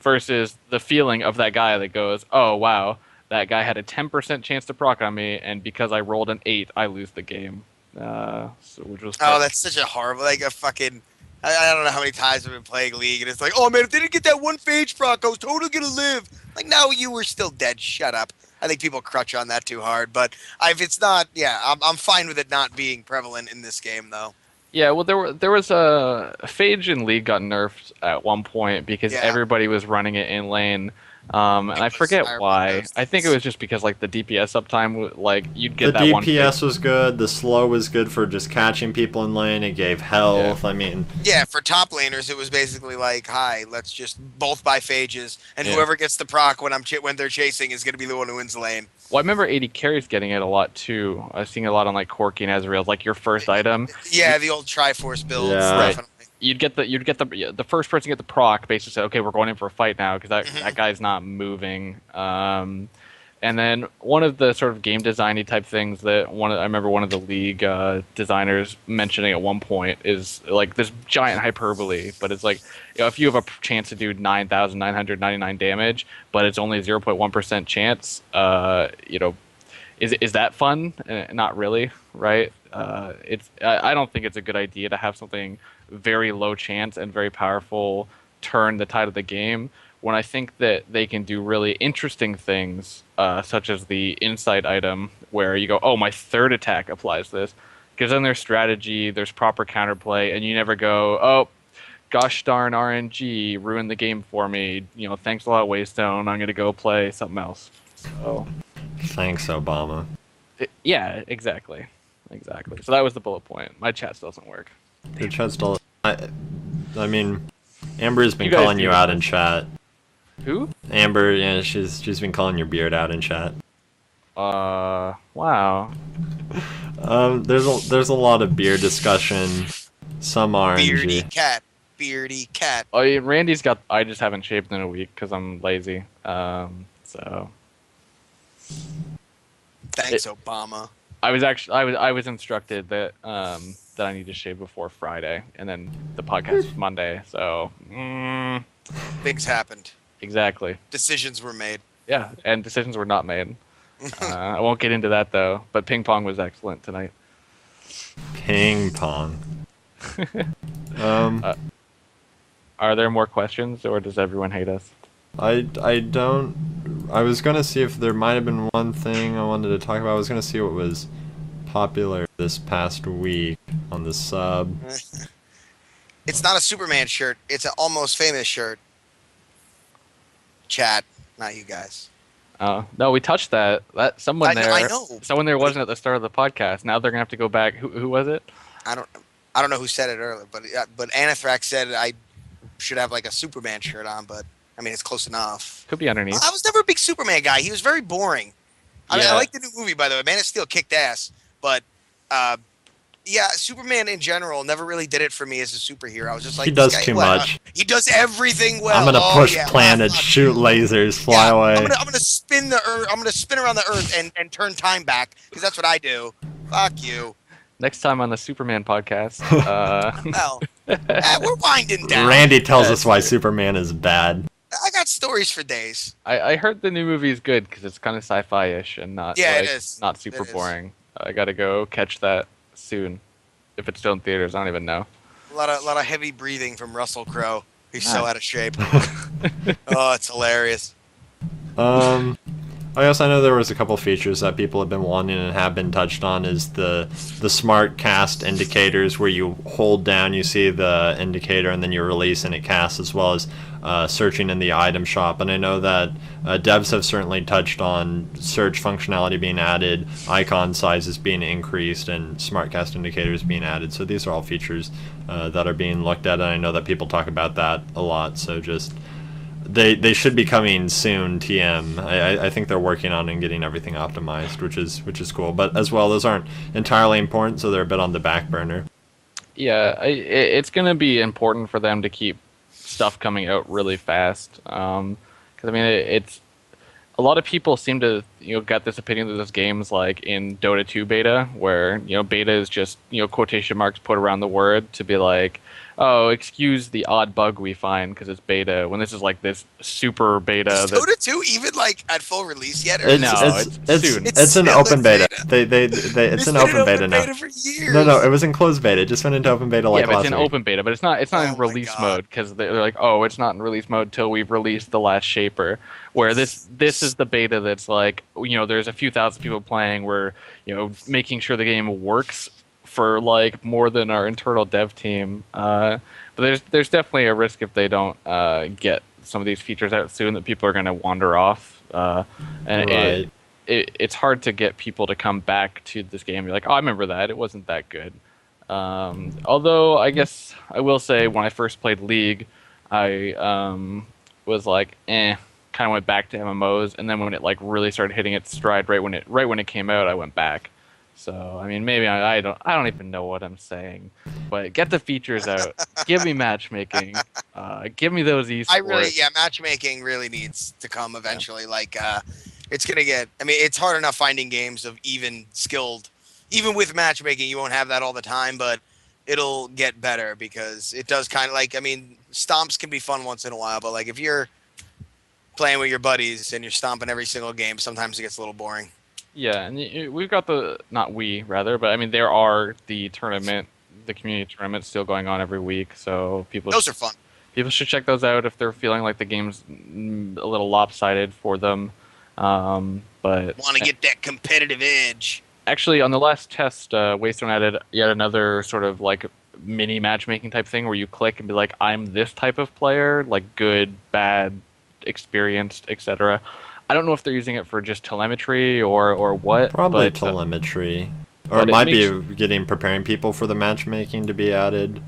Versus the feeling of that guy that goes, oh wow, that guy had a 10% chance to proc on me, and because I rolled an 8, I lose the game. Which was that's such a horrible, like a fucking. I don't know how many times I've been playing League, and it's like, oh man, if they didn't get that one phage proc, I was totally gonna live. Like, no, you were still dead. Shut up. I think people crutch on that too hard, but if it's not, I'm fine with it not being prevalent in this game, though. Yeah, well, there was a phage in League got nerfed at one point because everybody was running it in lane, and I forget why. I think it was just because like the DPS uptime, like you'd get that one. The DPS was good. The slow was good for just catching people in lane. It gave health. Yeah. I mean, for top laners, it was basically like, hi, let's just both buy phages, and whoever gets the proc when they're chasing is going to be the one who wins the lane. Well, I remember AD Carry's getting it a lot too. I was seeing it a lot on like Corki and Ezreal, like your first item. Yeah, the old Triforce builds. Yeah. Definitely. You'd get the first person to get the proc basically said, okay, we're going in for a fight now because that guy's not moving. And then one of the sort of game designy type things that I remember one of the League designers mentioning at one point is like this giant hyperbole, but it's like, if you have a chance to do 9,999 damage, but it's only 0.1% chance, is that fun? Not really, right? I don't think it's a good idea to have something very low chance and very powerful turn the tide of the game, when I think that they can do really interesting things, such as the insight item, where you go, oh, my third attack applies this. Because then there's strategy, there's proper counterplay, and you never go, oh, gosh darn RNG, ruined the game for me. Thanks a lot, Waystone, I'm going to go play something else. So, thanks, Obama. Yeah, exactly. So that was the bullet point. My chat still doesn't work. Your chat still... I mean, Amber's been You guys calling do you out in chat. Who? Amber, yeah, she's been calling your beard out in chat. Wow. There's a lot of beard discussion. Some RNG. Beardy cat. Oh, yeah, Randy's got. I just haven't shaved in a week because I'm lazy. So. Thanks, Obama. I was instructed that that I need to shave before Friday, and then the podcast was Monday. So. Things happened. Exactly. Decisions were made. Yeah, and decisions were not made. I won't get into that though. But ping pong was excellent tonight. Ping pong. Are there more questions, or does everyone hate us? I don't I was gonna see if there might have been one thing I wanted to talk about. I was gonna see what was popular this past week on the sub. It's not a Superman shirt. It's an Almost Famous shirt. Chat, not you guys. No, we touched that. Someone I know. Someone there wasn't at the start of the podcast. Now they're gonna have to go back. Who was it? I don't know who said it earlier, but Anathrax said I should have like a Superman shirt on, but I mean it's close enough. Could be underneath. I was never a big Superman guy. He was very boring. I mean, Yeah. I like the new movie, by the way. Man of Steel kicked ass, but yeah, Superman in general never really did it for me as a superhero. I was just like, He does this guy, too what? much. He does everything well. I'm gonna push yeah, planets, fuck shoot you. lasers, fly Yeah, away. I'm gonna spin the earth. I'm gonna spin around the earth and turn time back because that's what I do. Fuck you. Next time on the Superman podcast. Well, we're winding down. Randy tells us That's why true. Superman is bad. I got stories for days. I heard the new movie is good because it's kind of sci-fi-ish and not Yeah, it like, is. not super It is. boring. I gotta go catch that soon. If it's still in theaters, I don't even know. A lot of heavy breathing from Russell Crowe. He's so Ah. out of shape. Oh, it's hilarious. I guess I know there was a couple features that people have been wanting and have been touched on is the smart cast indicators where you hold down, you see the indicator, and then you release and it casts, as well as searching in the item shop. And I know that devs have certainly touched on search functionality being added, icon sizes being increased, and smart cast indicators being added. So these are all features that are being looked at, and I know that people talk about that a lot. So just they should be coming soon. TM. I think they're working on and getting everything optimized, which is cool. But as well, those aren't entirely important, so they're a bit on the back burner. Yeah, it's gonna be important for them to keep stuff coming out really fast. Because I mean, it's a lot of people seem to get this opinion that this game's like in Dota 2 beta, where beta is just quotation marks put around the word to be like, oh, excuse the odd bug we find because it's beta, when this is like this super beta. Is Dota 2 even like at full release yet? Or No, it's soon. It's an still open in beta. beta. It's an been open beta now. beta for years. No, it was in closed beta. It just went into open beta like Yeah, but last it's in week. open beta, but it's not Oh in my release God. mode because they're like, oh, it's not in release mode till we've released the last shaper. Where this is the beta that's like, there's a few thousand people playing. We're making sure the game works for like more than our internal dev team. But there's definitely a risk if they don't get some of these features out soon that people are going to wander off. And Right. it's hard to get people to come back to this game and be like, oh, I remember that. It wasn't that good. Although I guess I will say when I first played League, I was like, kind of went back to MMOs, and then when it like really started hitting its stride right when it came out, I went back. So I mean, maybe I don't even know what I'm saying, but get the features out. Give me matchmaking. Give me those esports. Matchmaking really needs to come eventually. Like, it's gonna get. I mean, it's hard enough finding games of even skilled. Even with matchmaking, you won't have that all the time, but it'll get better because it does kind of like. I mean, stomps can be fun once in a while, but like if you're playing with your buddies and you're stomping every single game, sometimes it gets a little boring. Yeah, and we've got but I mean, there are the community tournaments still going on every week, so Those are fun. People should check those out if they're feeling like the game's a little lopsided for them. But Want to get that competitive edge. actually, on the last test, Waystone added yet another sort of like mini matchmaking type thing where you click and be like, I'm this type of player, like good, bad, experienced, etc. I don't know if they're using it for just telemetry or what. Probably but, telemetry. Or but it it might makes- be preparing people for the matchmaking to be added.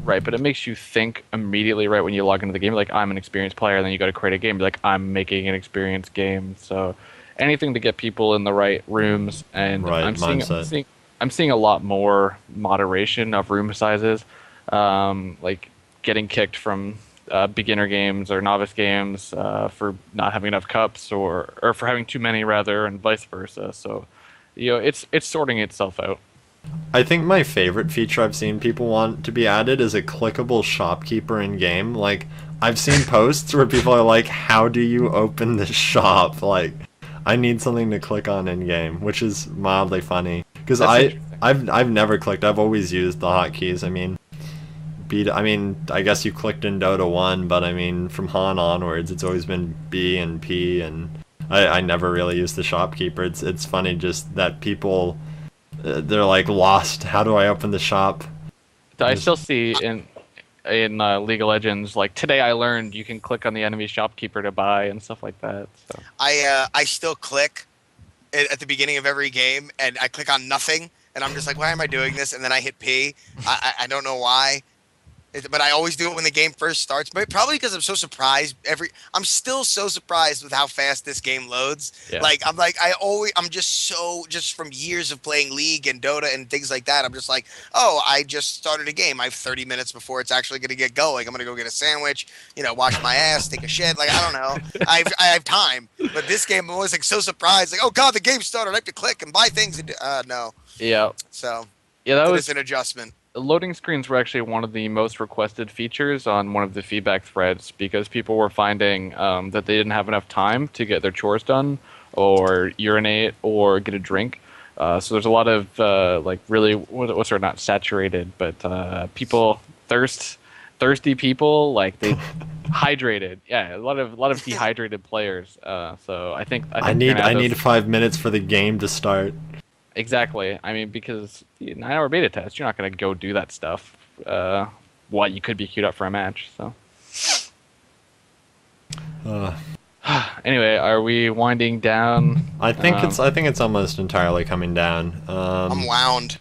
Right, but it makes you think immediately right when you log into the game, like, I'm an experienced player, and then you go to create a game, be like, I'm making an experienced game. So anything to get people in the right rooms, and Right, I'm mindset. seeing a lot more moderation of room sizes, like getting kicked from beginner games or novice games for not having enough cups or for having too many rather, and vice versa. So it's sorting itself out. I think my favorite feature I've seen people want to be added is a clickable shopkeeper in game. Like, I've seen posts where people are like, how do you open this shop? Like, I need something to click on in game, which is mildly funny. Because That's interesting. I've never clicked. I've always used the hotkeys. I mean, I guess you clicked in Dota 1, but I mean, from Han onwards, it's always been B and P and I never really use the shopkeeper. It's funny just that people, they're like lost. How do I open the shop? I still see in League of Legends, like today I learned you can click on the enemy shopkeeper to buy and stuff like that. So I still click at the beginning of every game, and I click on nothing, and I'm just like, why am I doing this? And then I hit P. I don't know why. But I always do it when the game first starts. But probably because I'm so surprised. I'm still so surprised with how fast this game loads. Yeah. I'm just from years of playing League and Dota and things like that. I'm just like, oh, I just started a game. I have 30 minutes before it's actually going to get going. I'm going to go get a sandwich, wash my ass, take a shit. Like, I don't know. I have time. But this game, I'm always like so surprised. Like, oh god, the game started. I have to click and buy things. And no. Yeah. So yeah, that was an adjustment. Loading screens were actually one of the most requested features on one of the feedback threads because people were finding that they didn't have enough time to get their chores done or urinate or get a drink. So there's a lot of really what's sort of not saturated, but thirsty people, like they hydrated. Yeah, a lot of dehydrated players. So I think I need 5 minutes for the game to start. Exactly. I mean, because the 9-hour beta test, you're not going to go do that stuff. You could be queued up for a match. So. Anyway, are we winding down? I think it's almost entirely coming down. I'm wound.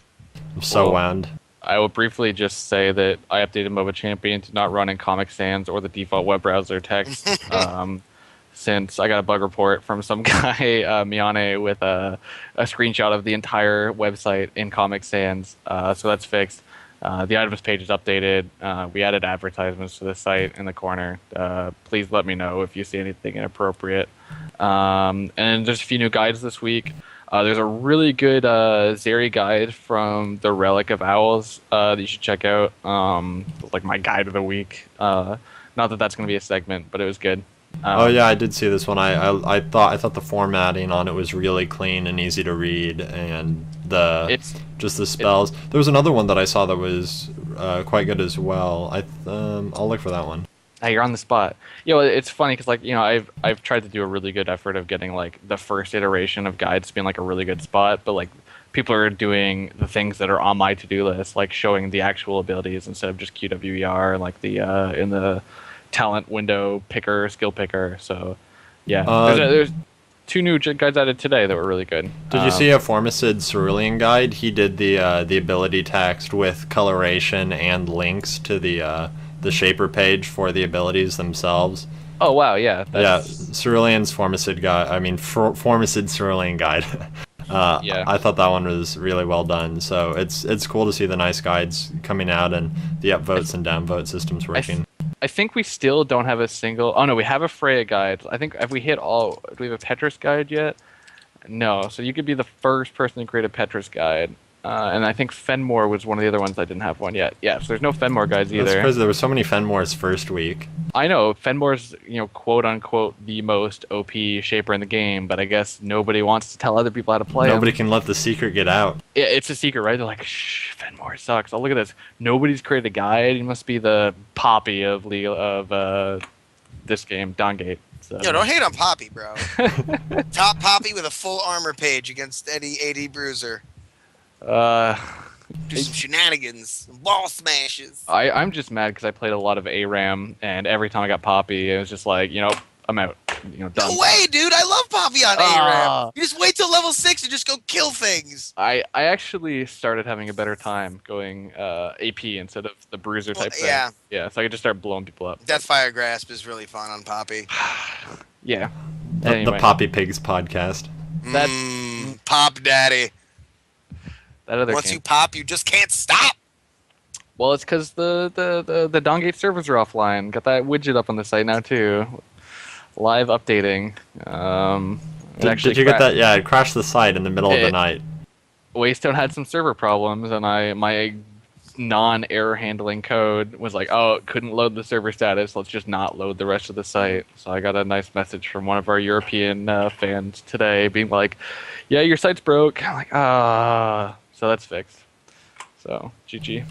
I'm so wound. I will briefly just say that I updated MOBA Champion to not run in Comic Sans or the default web browser text. Since I got a bug report from some guy, Miane, with a screenshot of the entire website in Comic Sans. So that's fixed. The items page is updated. We added advertisements to the site in the corner. Please let me know if you see anything inappropriate. And there's a few new guides this week. There's a really good Zeri guide from the Relic of Owls that you should check out. Like my guide of the week. Not that that's going to be a segment, but it was good. Oh yeah, I did see this one. I thought the formatting on it was really clean and easy to read, and the spells. There was another one that I saw that was quite good as well. I'll look for that one. Hey, you're on the spot. It's funny because I've tried to do a really good effort of getting like the first iteration of guides being like a really good spot, but like people are doing the things that are on my to-do list, like showing the actual abilities instead of just QWER, like the in the talent window picker, skill picker. So yeah, there's 2 new guides added today that were really good. Did you see a Formicid Cerulean guide? He did the ability text with coloration and links to the shaper page for the abilities themselves. Oh wow, yeah. Cerulean's Formicid guide. I mean, Formicid Cerulean guide. Yeah. I thought that one was really well done. So it's cool to see the nice guides coming out and the upvotes and downvote systems working. I think we still don't have a single... Oh, no, we have a Freya guide. I think, have we hit all... Do we have a Petrus guide yet? No, so you could be the first person to create a Petrus guide. And I think Fenmore was one of the other ones that didn't have one yet. Yeah, so there's no Fenmore guides either. That's crazy. There were so many Fenmores first week. I know. Fenmore's, quote-unquote, the most OP shaper in the game, but I guess nobody wants to tell other people how to play Nobody him. can let the secret get out. Yeah, it's a secret, right? They're like, shh, Fenmore sucks. Oh, look at this. Nobody's created a guide. He must be the Poppy of this game, Dongate. So. Yo, don't hate on Poppy, bro. Top Poppy with a full armor page against any AD bruiser. Do some shenanigans, some ball smashes. I'm just mad because I played a lot of ARAM, and every time I got Poppy, it was just like, I'm out. Done. No way, dude! I love Poppy on ARAM. You just wait till level 6 and just go kill things. I actually started having a better time going AP instead of the bruiser type thing. Yeah, so I could just start blowing people up. Deathfire Grasp is really fun on Poppy. Yeah. The Poppy Pigs podcast. Pop Daddy. Once you pop, you just can't stop. Well, it's because the Dongate servers are offline. Got that widget up on the site now too. Live updating. Did you get that? Yeah, it crashed the site in the middle of the night. Waystone had some server problems, and my non-error handling code was like, oh, it couldn't load the server status. Let's just not load the rest of the site. So I got a nice message from one of our European fans today, being like, yeah, your site's broke. I'm like, so that's fixed. So, GG.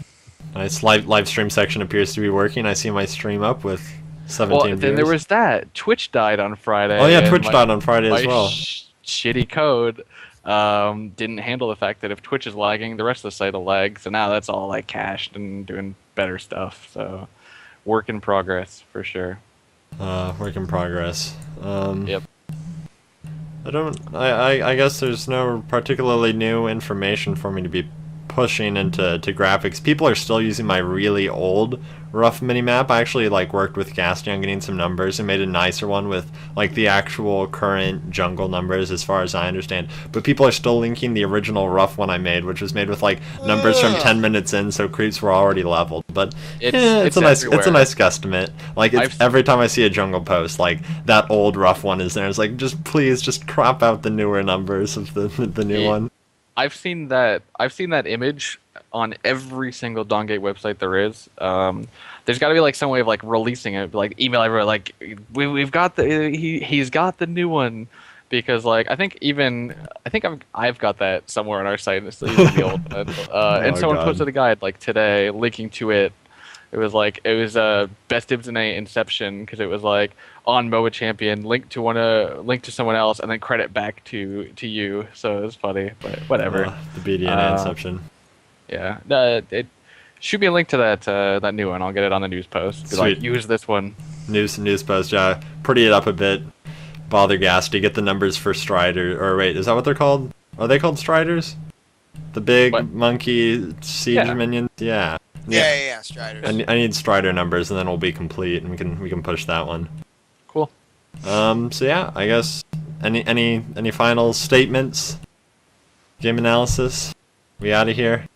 Nice live stream section appears to be working. I see my stream up with 17 Well, then there viewers. was that. Twitch died on Friday. Oh yeah, and Twitch my- died on Friday as my well. shitty code didn't handle the fact that if Twitch is lagging, the rest of the site will lag. So now that's all like cached and doing better stuff. So work in progress for sure. Work in progress. Yep. I guess there's no particularly new information for me to be pushing into graphics. People are still using my really old rough minimap. I actually like worked with Gasty on getting some numbers and made a nicer one with like the actual current jungle numbers as far as I understand. But people are still linking the original rough one I made, which was made with like numbers from 10 minutes in, so creeps were already leveled. But it's a nice guesstimate. Like every time I see a jungle post, like that old rough one is there. It's like please just crop out the newer numbers of the new one. I've seen that image on every single Dongate website there is. There's got to be like some way of like releasing it, like email everyone like we've got he's got the new one, because like I think I've got that somewhere on our site. It's the old one. And someone posted a guide like today linking to it. It was best dibs in a Inception, because it was like on MOBA Champion, link to someone else, and then credit back to you. So it was funny, but whatever. The BDNA Inception. Yeah, it should be a link to that new one. I'll get it on the news post. Be like, use this one. News post. Yeah, pretty it up a bit. Bother Gasty, get the numbers for Strider. Or wait, is that what they're called? Are they called Striders? The big monkey siege minions. Yeah. Yeah, Striders. I need Strider numbers, and then we'll be complete, and we can push that one. Cool. So yeah, I guess any final statements? Game analysis. We out of here.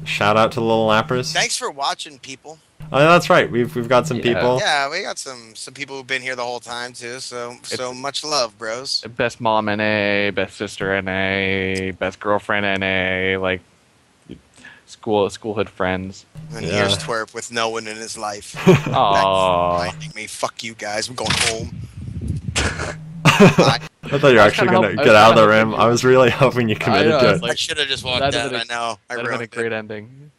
Shout out to the little Lapras. Thanks for watching, people. Oh, that's right. We've got some people. Yeah, we got some people who've been here the whole time too. So much love, bros. Best mom NA, best sister NA, best girlfriend NA, like schoolhood friends. And here's Twerp with no one in his life. Aww. That's reminding me. Fuck you guys. I'm going home. I thought you were actually gonna get out of the rim. I was really hoping you committed to it. I should have just walked out. I know. That'd have been a great ending.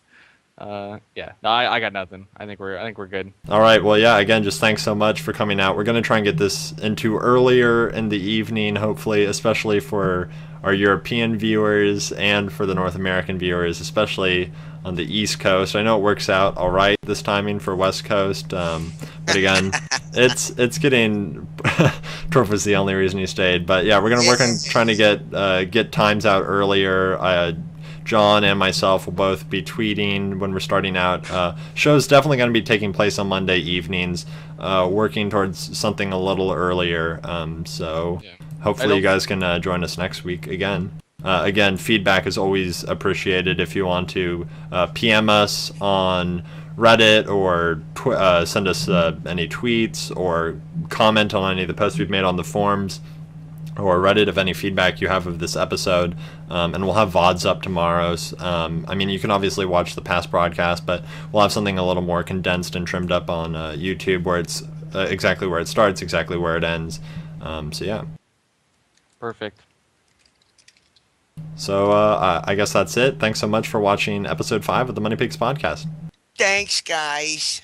Yeah. No, I got nothing. I think we're good. All right. Well, yeah. Again, just thanks so much for coming out. We're gonna try and get this into earlier in the evening, hopefully, especially for our European viewers and for the North American viewers, especially on the East Coast. I know it works out all right this timing for West Coast, but again, it's getting. Torf was the only reason he stayed, but yeah, we're gonna work on trying to get times out earlier. John and myself will both be tweeting when we're starting out. Show's definitely going to be taking place on Monday evenings, working towards something a little earlier. So hopefully you guys can join us next week again. Again, feedback is always appreciated. If you want to PM us on Reddit or send us any tweets or comment on any of the posts we've made on the forums or Reddit of any feedback you have of this episode, and we'll have VODs up tomorrow. I mean, you can obviously watch the past broadcast, but we'll have something a little more condensed and trimmed up on YouTube, where it's exactly where it starts, exactly where it ends. So yeah. Perfect. So I guess that's it. Thanks so much for watching episode 5 of the MoneyPigs podcast. Thanks, guys.